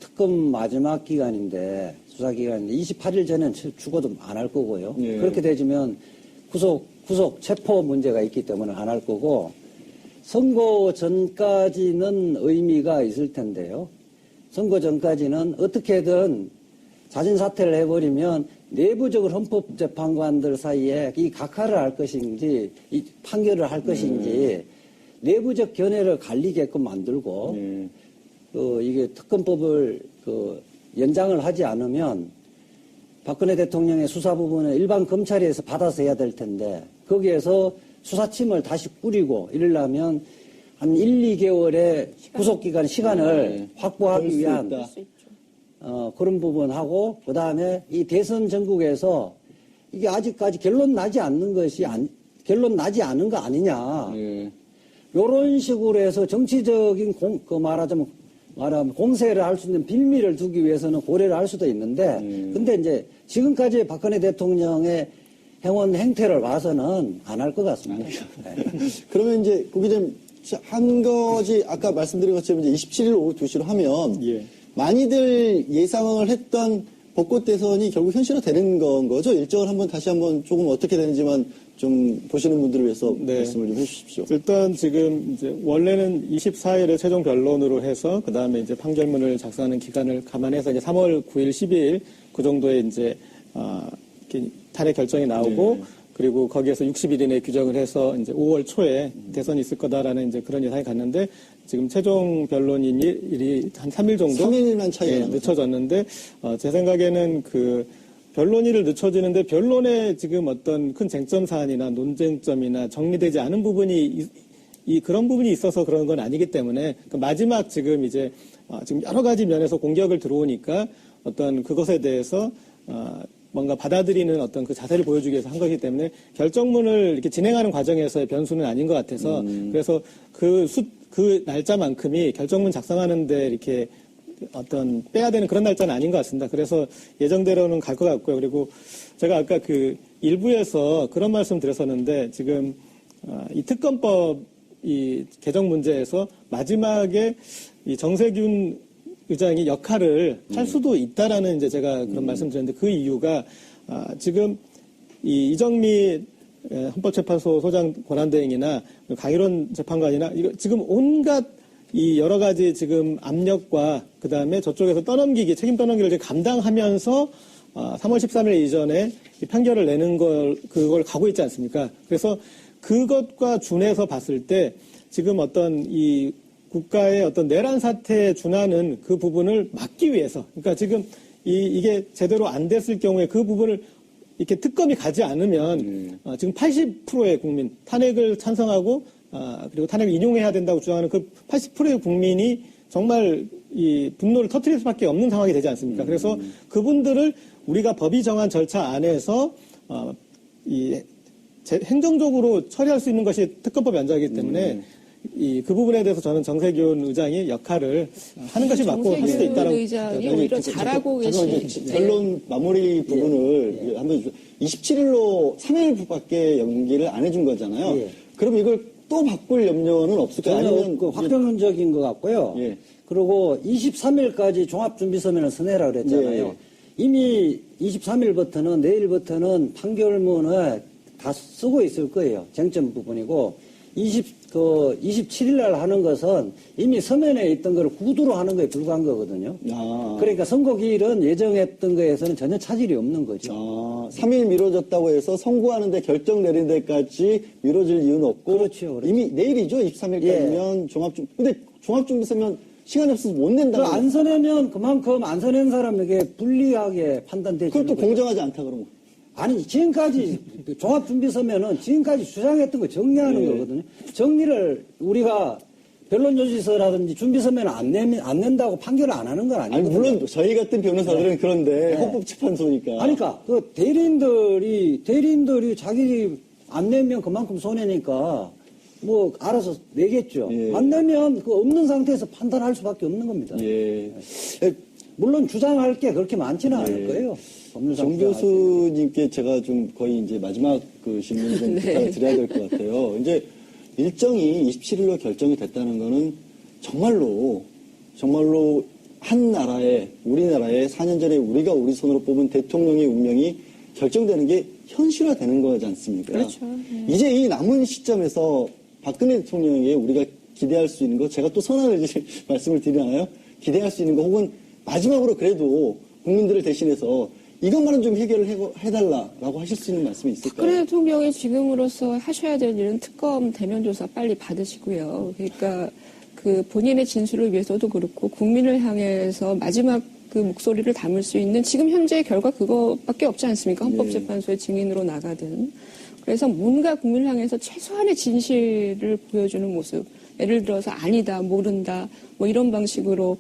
특검 마지막 기간인데, 수사 기간인데 28일 전엔 죽어도 안 할 거고요. 예. 그렇게 되지면 구속 체포 문제가 있기 때문에 안 할 거고, 선거 전까지는 의미가 있을 텐데요. 선거 전까지는 어떻게든 자진사퇴를 해버리면 내부적으로 헌법재판관들 사이에 이 각하를 할 것인지, 이 판결을 할 것인지, 내부적 견해를 갈리게끔 만들고, 이게 특검법을 연장을 하지 않으면 박근혜 대통령의 수사 부분은 일반 검찰에서 받아서 해야 될 텐데, 거기에서 수사팀을 다시 꾸리고 이러려면 한 1, 2개월의 구속기간 시간을 확보하기 위한 그런 부분하고, 그 다음에 이 대선 전국에서 이게 아직까지 결론 나지 않는 거 아니냐. 요런 식으로 해서 정치적인 말하자면 공세를 할 수 있는 빌미를 두기 위해서는 고려를 할 수도 있는데, 근데 이제 지금까지 박근혜 대통령의 행원 행태를 봐서는 안 할 것 같습니다. 그러면 이제 거기 좀 한 가지 아까 말씀드린 것처럼 이제 27일 오후 2시로 하면 많이들 예상을 했던 벚꽃 대선이 결국 현실화되는 건 거죠. 일정을 다시 한번 조금 어떻게 되는지만 좀 보시는 분들을 위해서 말씀을 좀 해주십시오. 일단 지금 이제 원래는 24일에 최종 변론으로 해서 그 다음에 이제 판결문을 작성하는 기간을 감안해서 이제 3월 9일, 12일 그 정도에 이제 탄핵 결정이 나오고, 그리고 거기에서 60일 이내 규정을 해서 이제 5월 초에 대선이 있을 거다라는 이제 그런 예상이 갔는데, 지금 최종 변론일이 한 3일 정도 3일만 차이가 늦춰졌는데, 제 생각에는 그 변론일을 늦춰지는데 변론에 지금 어떤 큰 쟁점 사안이나 논쟁점이나 정리되지 않은 부분이 그런 부분이 있어서 그런 건 아니기 때문에, 그 마지막 지금 이제 지금 여러 가지 면에서 공격을 들어오니까 어떤 그것에 대해서 뭔가 받아들이는 어떤 그 자세를 보여주기 위해서 한 것이기 때문에 결정문을 이렇게 진행하는 과정에서의 변수는 아닌 것 같아서, 그래서 그 날짜만큼이 결정문 작성하는데 이렇게 어떤 빼야 되는 그런 날짜는 아닌 것 같습니다. 그래서 예정대로는 갈 것 같고요. 그리고 제가 아까 그 일부에서 그런 말씀 드렸었는데, 지금 이 특검법 이 개정 문제에서 마지막에 이 정세균 의장이 역할을 할 수도 있다라는 이제 제가 그런 말씀드렸는데, 그 이유가 지금 이 이정미 헌법재판소 소장 권한대행이나 강일원 재판관이나 이거 지금 온갖 이 여러 가지 지금 압력과 그 다음에 저쪽에서 책임 떠넘기를 이제 감당하면서 3월 13일 이전에 이 판결을 내는 그걸 가고 있지 않습니까? 그래서 그것과 준해서 봤을 때 지금 어떤 이 국가의 어떤 내란 사태에 준하는 그 부분을 막기 위해서, 그러니까 지금 이게 제대로 안 됐을 경우에 그 부분을 이렇게 특검이 가지 않으면 지금 80%의 국민 탄핵을 찬성하고 그리고 탄핵을 인용해야 된다고 주장하는 그 80%의 국민이 정말 이 분노를 터뜨릴 수밖에 없는 상황이 되지 않습니까? 그래서 그분들을 우리가 법이 정한 절차 안에서 행정적으로 처리할 수 있는 것이 특검법 연장이기 때문에 그 부분에 대해서 저는 정세균 의장이 역할을 하는 것이 맞고 할 수도 있다라고. 의장이 오히려 잘하고 계신. 결론 마무리 부분을 한번 27일로 3일밖에 연기를 안 해준 거잖아요. 예. 그럼 이걸 또 바꿀 염려는 없을까요? 전혀 아니면 없고 확정적인 것 같고요. 예. 그리고 23일까지 종합준비서면을 서내라 그랬잖아요. 예. 이미 23일부터는 내일부터는 판결문을 다 쓰고 있을 거예요. 쟁점 부분이고 27일 날 하는 것은 이미 서면에 있던 걸 구두로 하는 거에 불과한 거거든요. 아. 그러니까 선고기일은 예정했던 거에서는 전혀 차질이 없는 거죠. 3일 미뤄졌다고 해서 선고하는데 결정 내린 데까지 미뤄질 이유는 없고 그렇죠. 이미 내일이죠. 23일까지면 근데 종합준비서면 시간이 없어서 못 낸다고. 안 서내면 그만큼 안 서낸 사람에게 불리하게 판단되죠. 그것도 공정하지 않다 그러면. 아니 지금까지 종합준비서면은 지금까지 주장했던 거 정리하는 거거든요. 정리를 우리가 변론조지서라든지 준비서면 안 낸다고 판결을 안 하는 건 아니 아니거든요. 물론 저희 같은 변호사들은 그런데 헌법재판소니까. 아니, 그러니까 그 대리인들이 자기 안 내면 그만큼 손해니까 뭐 알아서 내겠죠. 예. 안 내면 그 없는 상태에서 판단할 수밖에 없는 겁니다. 예. 물론 주장할 게 그렇게 많지는 않을 거예요. 정 교수님께 제가 좀 거의 이제 마지막 그 질문 좀 부탁을 드려야 될 것 같아요. 이제 일정이 27일로 결정이 됐다는 거는 정말로 한 나라에, 우리나라에 4년 전에 우리가 우리 손으로 뽑은 대통령의 운명이 결정되는 게 현실화되는 거지 않습니까? 그렇죠. 이제 이 남은 시점에서 박근혜 대통령에게 우리가 기대할 수 있는 거, 제가 또 선언을 이제 말씀을 드리나요? 기대할 수 있는 거, 혹은 마지막으로 그래도 국민들을 대신해서 이것만은 좀 해결을 해달라라고 하실 수 있는 말씀이 있을까요? 박근혜 대통령이 지금으로서 하셔야 될 일은 특검 대면 조사 빨리 받으시고요. 그러니까 그 본인의 진술을 위해서도 그렇고 국민을 향해서 마지막 그 목소리를 담을 수 있는 지금 현재의 결과 그거밖에 없지 않습니까? 헌법재판소의 증인으로 나가든. 그래서 뭔가 국민을 향해서 최소한의 진실을 보여주는 모습. 예를 들어서 아니다, 모른다, 뭐 이런 방식으로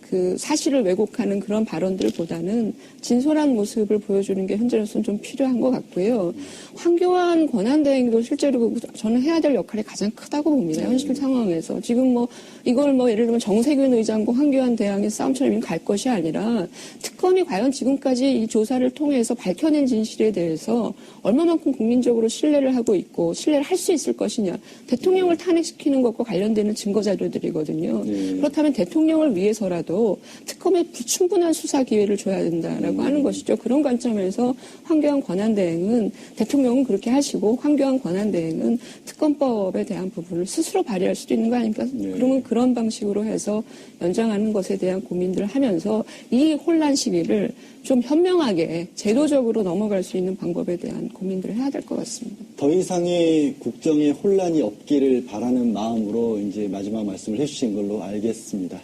그 사실을 왜곡하는 그런 발언들보다는 진솔한 모습을 보여주는 게 현재로서는 좀 필요한 것 같고요. 황교안 권한대행도 실제로 저는 해야 될 역할이 가장 크다고 봅니다. 현실 상황에서 지금 뭐 이걸 뭐 예를 들면 정세균 의장과 황교안 대행의 싸움처럼 갈 것이 아니라 특검이 과연 지금까지 이 조사를 통해서 밝혀낸 진실에 대해서 얼마만큼 국민적으로 신뢰를 하고 있고 신뢰를 할 수 있을 것이냐. 대통령을 탄핵시키는 것과 관련되는 증거 자료들이거든요. 그렇다면 대통령을 위해서라도 특검에 충분한 수사 기회를 줘야 된다라고 하는 것이죠. 그런 관점에서 황교안 권한대행은 대통령은 그렇게 하시고 황교안 권한대행은 특검법에 대한 부분을 스스로 발휘할 수도 있는 거 아닙니까? 그러면 그런 방식으로 해서 연장하는 것에 대한 고민들을 하면서 이 혼란 시기를 좀 현명하게 제도적으로 넘어갈 수 있는 방법에 대한 고민들을 해야 될 것 같습니다. 더 이상의 국정에 혼란이 없기를 바라는 마음으로 이제 마지막 말씀을 해주신 걸로 알겠습니다.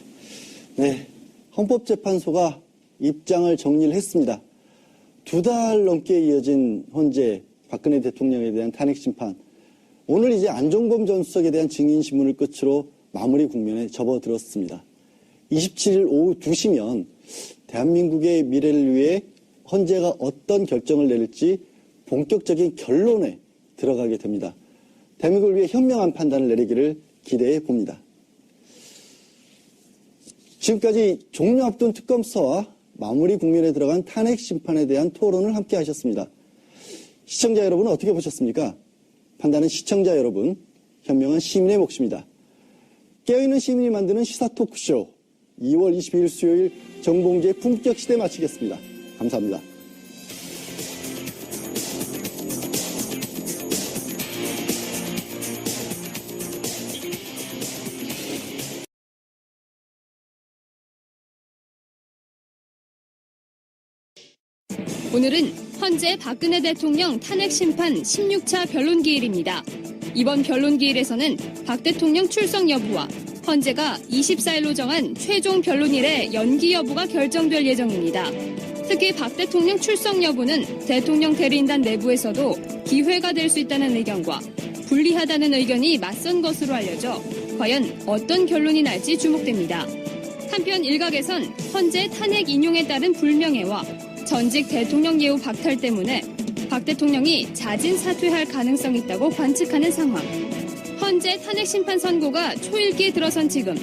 네, 헌법재판소가 입장을 정리를 했습니다. 2달 넘게 이어진 현재 박근혜 대통령에 대한 탄핵 심판. 오늘 이제 안종범 전 수석에 대한 증인신문을 끝으로 마무리 국면에 접어들었습니다. 27일 오후 2시면 대한민국의 미래를 위해 헌재가 어떤 결정을 내릴지 본격적인 결론에 들어가게 됩니다. 대한민국을 위해 현명한 판단을 내리기를 기대해 봅니다. 지금까지 종료 앞둔 특검 수사와 마무리 국면에 들어간 탄핵 심판에 대한 토론을 함께 하셨습니다. 시청자 여러분은 어떻게 보셨습니까? 판단은 시청자 여러분, 현명한 시민의 몫입니다. 깨어있는 시민이 만드는 시사 토크쇼 2월 22일 수요일 정봉재 품격시대 마치겠습니다. 감사합니다. 오늘은 헌재 박근혜 대통령 탄핵 심판 16차 변론기일입니다. 이번 변론기일에서는 박 대통령 출석 여부와 헌재가 24일로 정한 최종 변론일의 연기 여부가 결정될 예정입니다. 특히 박 대통령 출석 여부는 대통령 대리인단 내부에서도 기회가 될 수 있다는 의견과 불리하다는 의견이 맞선 것으로 알려져 과연 어떤 결론이 날지 주목됩니다. 한편 일각에선 헌재 탄핵 인용에 따른 불명예와 전직 대통령 예우 박탈 때문에 박 대통령이 자진 사퇴할 가능성이 있다고 관측하는 상황. 헌재 탄핵 심판 선고가 초읽기에 들어선 지금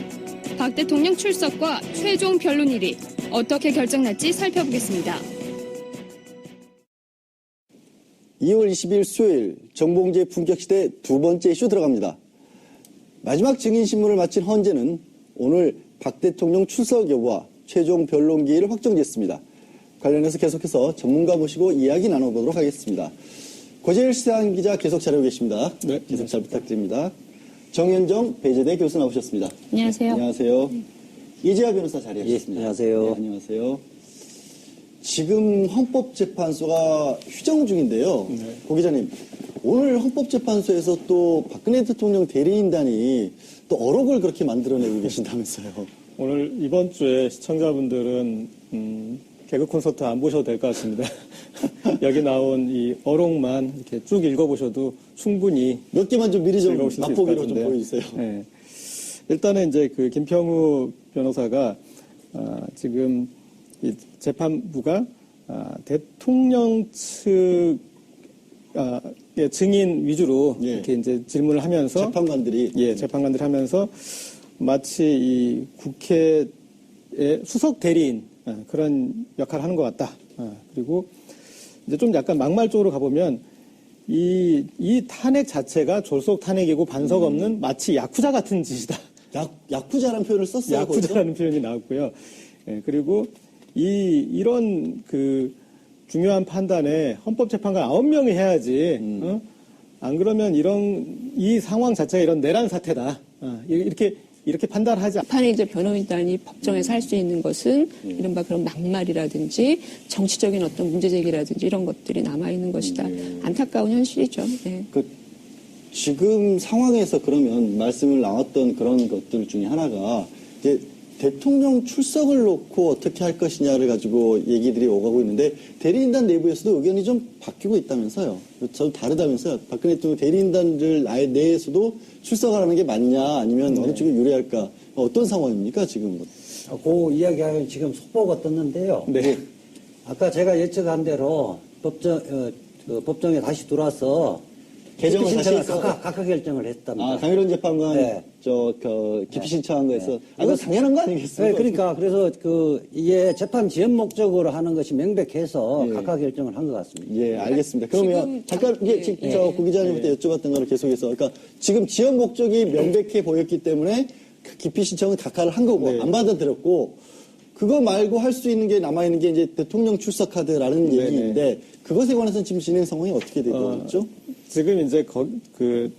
박 대통령 출석과 최종 변론일이 어떻게 결정날지 살펴보겠습니다. 2월 20일 수요일 정봉재 품격시대 두 번째 이슈 들어갑니다. 마지막 증인신문을 마친 헌재는 오늘 박 대통령 출석 여부와 최종 변론 기일을 확정짓습니다. 관련해서 계속해서 전문가 모시고 이야기 나눠보도록 하겠습니다. 고재일 시사인 기자 계속 자리하고 계십니다. 네. 계속 잘 부탁드립니다. 정현정 배재대 교수 나오셨습니다. 안녕하세요. 안녕하세요. 이재하 변호사 자리하셨습니다. 예, 안녕하세요. 네, 안녕하세요. 지금 헌법재판소가 휴정 중인데요. 고 기자님, 오늘 헌법재판소에서 또 박근혜 대통령 대리인단이 또 어록을 그렇게 만들어내고 계신다면서요. 오늘 이번 주에 시청자분들은 개그 콘서트 안 보셔도 될 것 같습니다. 여기 나온 이 어록만 이렇게 쭉 읽어보셔도 충분히 몇 개만 좀 미리 좀 즐거우실 수 있을 맛보기로 것 좀 같은데요. 보여주세요. 네. 일단은 이제 그 김평우 변호사가 지금 이 재판부가 대통령 측의 증인 위주로 예. 이렇게 이제 질문을 하면서 재판관들이 재판관들이 하면서 마치 이 국회의 수석 대리인 그런 역할을 하는 것 같다. 그리고 이제 좀 약간 막말적으로 가보면 이 탄핵 자체가 졸속 탄핵이고 반석 없는 마치 야쿠자 같은 짓이다. 야쿠자라는 표현을 썼어요. 야쿠자라는 표현이 나왔고요. 예, 그리고 이런 그 중요한 판단에 헌법재판관 9명이 해야지. 안 그러면 이 상황 자체가 이런 내란 사태다. 이렇게 판단하지 않. 재판에 이제 변호인단이 법정에서 할 수 있는 것은 이른바 그런 막말이라든지 정치적인 어떤 문제제기라든지 이런 것들이 남아있는 것이다. 안타까운 현실이죠. 네. 지금 상황에서 그러면 말씀을 나왔던 그런 것들 중에 하나가 이제 대통령 출석을 놓고 어떻게 할 것이냐를 가지고 얘기들이 오가고 있는데 대리인단 내부에서도 의견이 좀 바뀌고 있다면서요. 좀 다르다면서요. 박근혜 대통령 대리인단들 내에서도 출석하라는 게 맞냐 아니면 어느 쪽이 유리할까 어떤 상황입니까 지금? 그 이야기하면 지금 속보가 떴는데요. 네. 아까 제가 예측한 대로 법정에 다시 들어와서 개정을 다시 신청을 해서 각하 결정을 했답니다. 강일원 재판관 네. 기피 신청한 거에서 이거 당연한 거 아니겠습니까? 네, 그러니까 그래서 이게 재판 지연 목적으로 하는 것이 명백해서 각하 결정을 한 것 같습니다. 예, 알겠습니다. 그러면 잠깐 고 기자님한테 여쭤봤던 거를 계속해서 그러니까 지금 지연 목적이 명백해 보였기 때문에 그 기피 신청은 각하를 한 거고 안 받아들였고 그거 말고 할 수 있는 게 남아있는 게 이제 대통령 출석 카드라는 얘기인데 그것에 관해서는 지금 진행 상황이 어떻게 되고 있죠? 지금 이제 그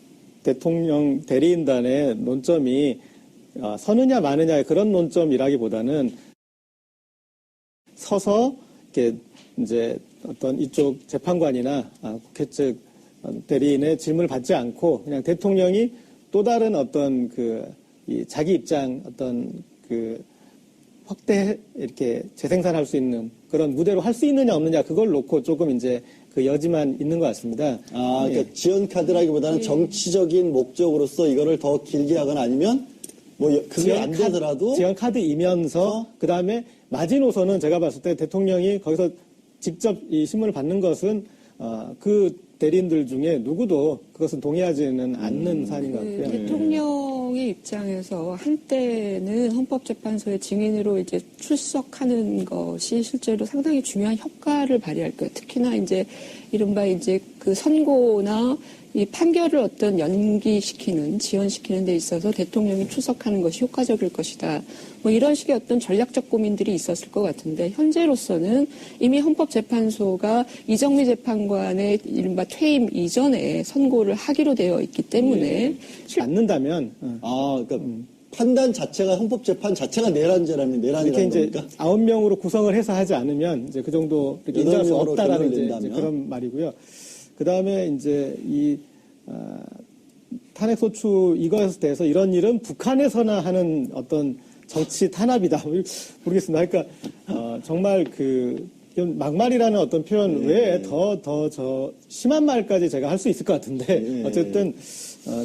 대통령 대리인단의 논점이 서느냐 마느냐의 그런 논점이라기보다는 서서 이렇게 이제 어떤 이쪽 재판관이나 국회 측 대리인의 질문을 받지 않고 그냥 대통령이 또 다른 어떤 이 자기 입장 어떤 확대 이렇게 재생산할 수 있는 그런 무대로 할 수 있느냐 없느냐 그걸 놓고 조금 이제 그 여지만 있는 것 같습니다. 그러니까 지연 카드라기보다는 정치적인 목적으로서 이거를 더 길게 하거나 아니면 그게 안 되더라도 지연 카드이면서 그 다음에 마지노선은 제가 봤을 때 대통령이 거기서 직접 이 신문을 받는 것은 그 대리인들 중에 누구도 그것은 동의하지는 않는 사안인 것 같고요. 대통령의 입장에서 한때는 헌법재판소의 증인으로 이제 출석하는 것이 실제로 상당히 중요한 효과를 발휘할 거예요. 특히나 이제 이른바 이제 그 선고나 이 판결을 어떤 연기시키는, 지연시키는 데 있어서 대통령이 출석하는 것이 효과적일 것이다. 이런 식의 어떤 전략적 고민들이 있었을 것 같은데, 현재로서는 이미 헌법재판소가 이정미 재판관의 이른바 퇴임 이전에 선고를 하기로 되어 있기 때문에. 않는다면. 그러니까 판단 자체가 헌법재판 자체가 내란죄라는 이렇게 이제 겁니까? 9명으로 구성을 해서 하지 않으면 이제 그 정도 이렇게 인정할 수 없다라는 이제 그런 말이고요. 그 다음에 이제 탄핵소추 이거에 대해서 이런 일은 북한에서나 하는 어떤 정치 탄압이다. 모르겠습니다. 그러니까, 정말 막말이라는 어떤 표현 외에 더 심한 말까지 제가 할 수 있을 것 같은데, 어쨌든,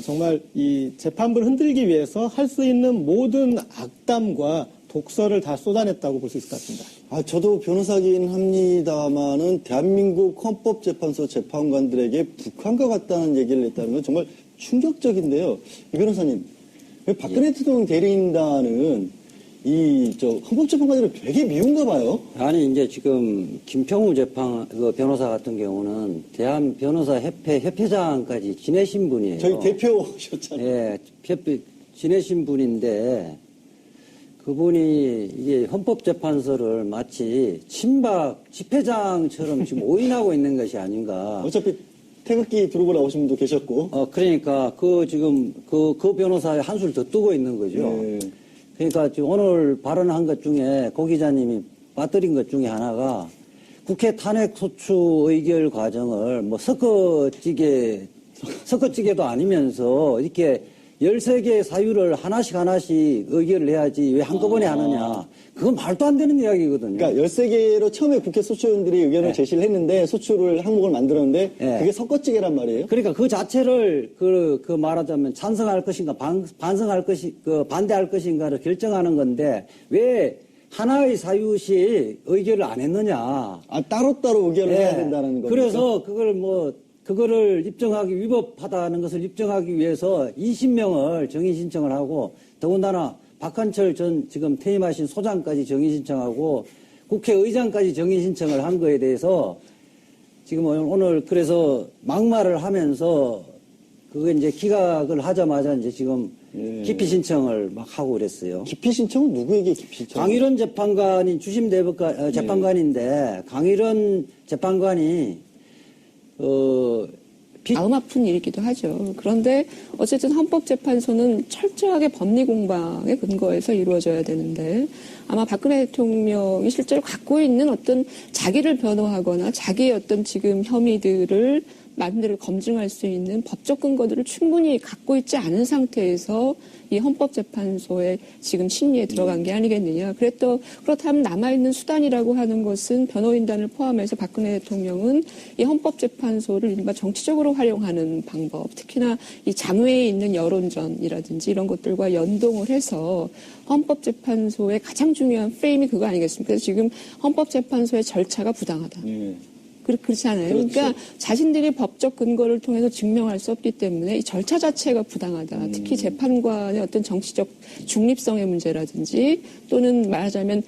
정말 이 재판부를 흔들기 위해서 할 수 있는 모든 악담과 독서를 다 쏟아냈다고 볼 수 있을 것 같습니다. 저도 변호사긴 합니다만은 대한민국 헌법재판소 재판관들에게 북한과 같다는 얘기를 했다는 건 정말 충격적인데요. 이 변호사님, 왜 박근혜 대통령 대리인단은 헌법재판관들을 되게 미운가 봐요. 아니, 이제 지금 김평우 변호사 같은 경우는 대한변호사협회 협회장까지 지내신 분이에요. 저희 대표셨잖아요. 예, 지내신 분인데, 그분이 이게 헌법재판소를 마치 친박 집회장처럼 지금 오인하고 있는 것이 아닌가. 어차피 태극기 두르고 나오신 분도 계셨고. 그러니까 지금 그 변호사의 한술 더 뜨고 있는 거죠. 네. 그러니까 지금 오늘 발언한 것 중에 고 기자님이 빠뜨린 것 중에 하나가 국회 탄핵소추 의결 과정을 섞어찌개도 아니면서 이렇게 13개의 사유를 하나씩 의결을 해야지 왜 한꺼번에 하느냐. 그건 말도 안 되는 이야기거든요. 그러니까 13개로 처음에 국회 소추위원들이 의견을 제시를 했는데 소추를 항목을 만들었는데 그게 섞어찌개란 말이에요. 그러니까 그 자체를 말하자면 찬성할 것인가 반대할 것인가를 결정하는 건데 왜 하나의 사유시 의결을 안 했느냐. 따로따로 의결을 해야 된다는 겁니까? 그래서 그거를 위법하다는 것을 입증하기 위해서 20명을 정의 신청을 하고 더군다나 박한철 전 지금 퇴임하신 소장까지 정의 신청하고 국회의장까지 정의 신청을 한 거에 대해서 지금 오늘 그래서 막말을 하면서 그거 이제 기각을 하자마자 이제 지금 기피 신청을 막 하고 그랬어요. 기피 신청은 누구에게 기피 신청? 강일원 재판관이 주심 재판관인데 강일원 재판관이 마음 아픈 일이기도 하죠. 그런데 어쨌든 헌법재판소는 철저하게 법리 공방에 근거해서 이루어져야 되는데 아마 박근혜 대통령이 실제로 갖고 있는 어떤 자기를 변호하거나 자기의 어떤 지금 혐의들을 만들어 검증할 수 있는 법적 근거들을 충분히 갖고 있지 않은 상태에서 이 헌법재판소의 지금 심리에 들어간 게 아니겠느냐. 그렇다면 남아있는 수단이라고 하는 것은 변호인단을 포함해서 박근혜 대통령은 이 헌법재판소를 이른바 정치적으로 활용하는 방법, 특히나 이 장외에 있는 여론전이라든지 이런 것들과 연동을 해서 헌법재판소의 가장 중요한 프레임이 그거 아니겠습니까? 그래서 지금 헌법재판소의 절차가 부당하다. 그렇잖아요. 그렇죠. 그러니까 자신들이 법적 근거를 통해서 증명할 수 없기 때문에 이 절차 자체가 부당하다. 특히 재판관의 어떤 정치적 중립성의 문제라든지 또는 말하자면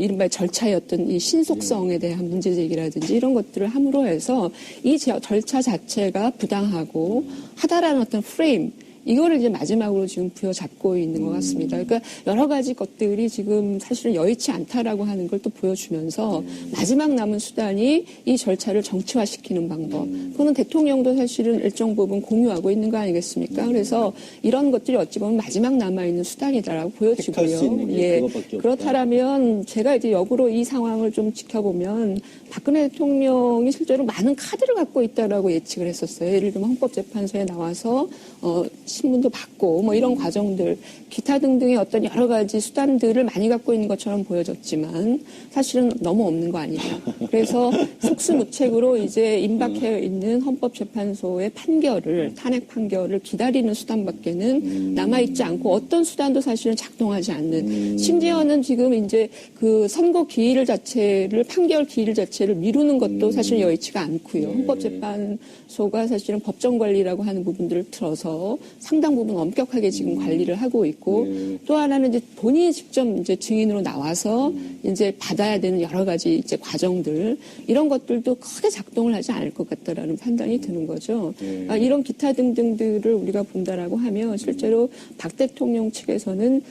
이른바 절차의 어떤 이 신속성에 대한 문제제기라든지 이런 것들을 함으로 해서 이 절차 자체가 부당하고 하다라는 어떤 프레임 이거를 이제 마지막으로 지금 부여잡고 있는 것 같습니다. 그러니까 여러 가지 것들이 지금 사실은 여의치 않다라고 하는 걸 또 보여주면서 마지막 남은 수단이 이 절차를 정치화시키는 방법. 그거는 대통령도 사실은 일정 부분 공유하고 있는 거 아니겠습니까? 그래서 이런 것들이 어찌 보면 마지막 남아있는 수단이다라고 보여지고요. 택할 수 있는 게 그것밖에 없다. 그렇다면 제가 이제 역으로 이 상황을 좀 지켜보면 박근혜 대통령이 실제로 많은 카드를 갖고 있다라고 예측을 했었어요. 예를 들면 헌법재판소에 나와서 신문도 받고 뭐 이런 과정들 기타 등등의 어떤 여러 가지 수단들을 많이 갖고 있는 것처럼 보여졌지만 사실은 너무 없는 거 아니냐. 그래서 속수무책으로 이제 임박해 있는 헌법재판소의 판결을 탄핵 판결을 기다리는 수단밖에는 남아있지 않고 어떤 수단도 사실은 작동하지 않는 심지어는 지금 이제 그 선고 기일 자체를 판결 기일 자체를 미루는 것도 사실 여의치가 않고요. 헌법재판소가 사실은 법정 관리라고 하는 부분들을 틀어서 상당 부분 엄격하게 지금 관리를 하고 있고 또 하나는 이제 본인이 직접 이제 증인으로 나와서 이제 받아야 되는 여러 가지 이제 과정들 이런 것들도 크게 작동을 하지 않을 것 같다라는 판단이 드는 거죠. 이런 기타 등등들을 우리가 본다라고 하면 실제로 박 대통령 측에서는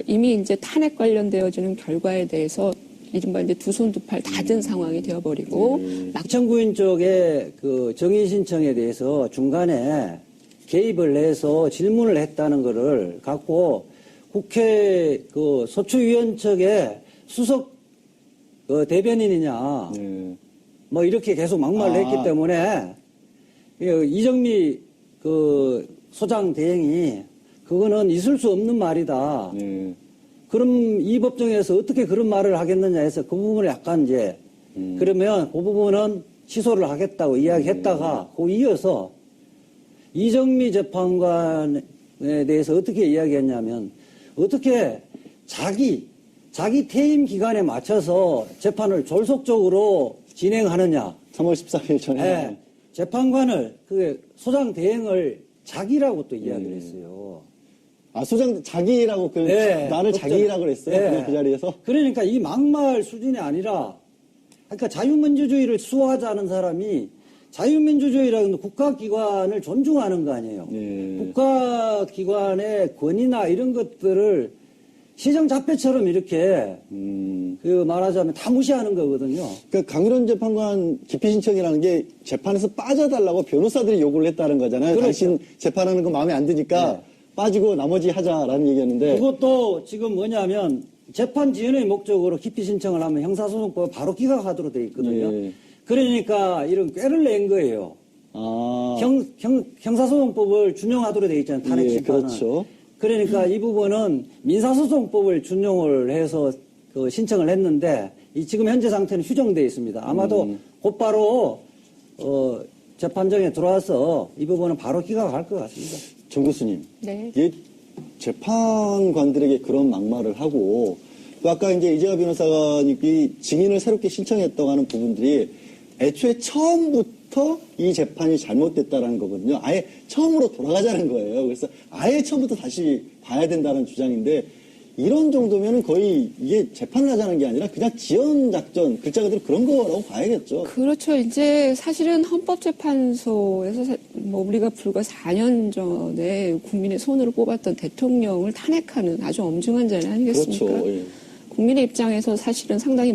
이미 이제 탄핵 관련되어지는 결과에 대해서 이른바 이제 두 손 두 팔 다 든 상황이 되어버리고 낙천구인 쪽의 그 정의 신청에 대해서 중간에 개입을 해서 질문을 했다는 거를 갖고 국회 그 소추위원 측의 수석 대변인이냐 뭐 이렇게 계속 막말을 했기 때문에 이정미 그 소장 대행이 그거는 있을 수 없는 말이다. 그럼 이 법정에서 어떻게 그런 말을 하겠느냐 해서 그 부분을 약간 이제 그러면 그 부분은 취소를 하겠다고 이야기했다가 그 이어서 이정미 재판관에 대해서 어떻게 이야기했냐면 어떻게 자기 자기 퇴임 기간에 맞춰서 재판을 졸속적으로 진행하느냐. 3월 13일 전에. 네, 재판관을 그 소장 대행을 자기라고 또 이야기를 했어요. 아, 소장 자기라고 네, 나를 자기라고 그랬어요. 네. 그 자리에서. 그러니까 이 막말 수준이 아니라 그러니까 자유민주주의를 수호하자는 사람이 자유민주주의라는 국가기관을 존중하는 거 아니에요. 예. 국가기관의 권위나 이런 것들을 시정잡배처럼 이렇게 그 말하자면 다 무시하는 거거든요. 그러니까 강일원 재판관 기피 신청이라는 게 재판에서 빠져달라고 변호사들이 요구를 했다는 거잖아요. 그렇죠. 당신 재판하는 거 마음에 안 드니까 네. 빠지고 나머지 하자라는 얘기였는데. 그것도 지금 뭐냐면 재판 지연의 목적으로 기피 신청을 하면 형사소송법에 바로 기각하도록 돼 있거든요. 예. 그러니까 이런 꾀를 낸 거예요. 아. 형사소송법을 준용하도록 돼 있잖아요. 탄핵 예, 심판은. 그렇죠. 그러니까 이 부분은 민사소송법을 준용을 해서 그 신청을 했는데 이 지금 현재 상태는 휴정돼 있습니다. 아마도 곧바로 재판정에 들어와서 이 부분은 바로 기각할 것 같습니다. 정 교수님. 네. 이게 재판관들에게 그런 막말을 하고 또 아까 이제 이재화 변호사가 이 증인을 새롭게 신청했다고 하는 부분들이 애초에 처음부터 이 재판이 잘못됐다라는 거거든요. 아예 처음으로 돌아가자는 거예요. 그래서 아예 처음부터 다시 봐야 된다는 주장인데 이런 정도면은 거의 이게 재판을 하자는 게 아니라 그냥 지연 작전 글자 그대로 그런 거라고 봐야겠죠. 그렇죠. 이제 사실은 헌법재판소에서 뭐 우리가 불과 4년 전에 국민의 손으로 뽑았던 대통령을 탄핵하는 아주 엄중한 자리 아니겠습니까? 그렇죠. 예. 국민의 입장에서 사실은 상당히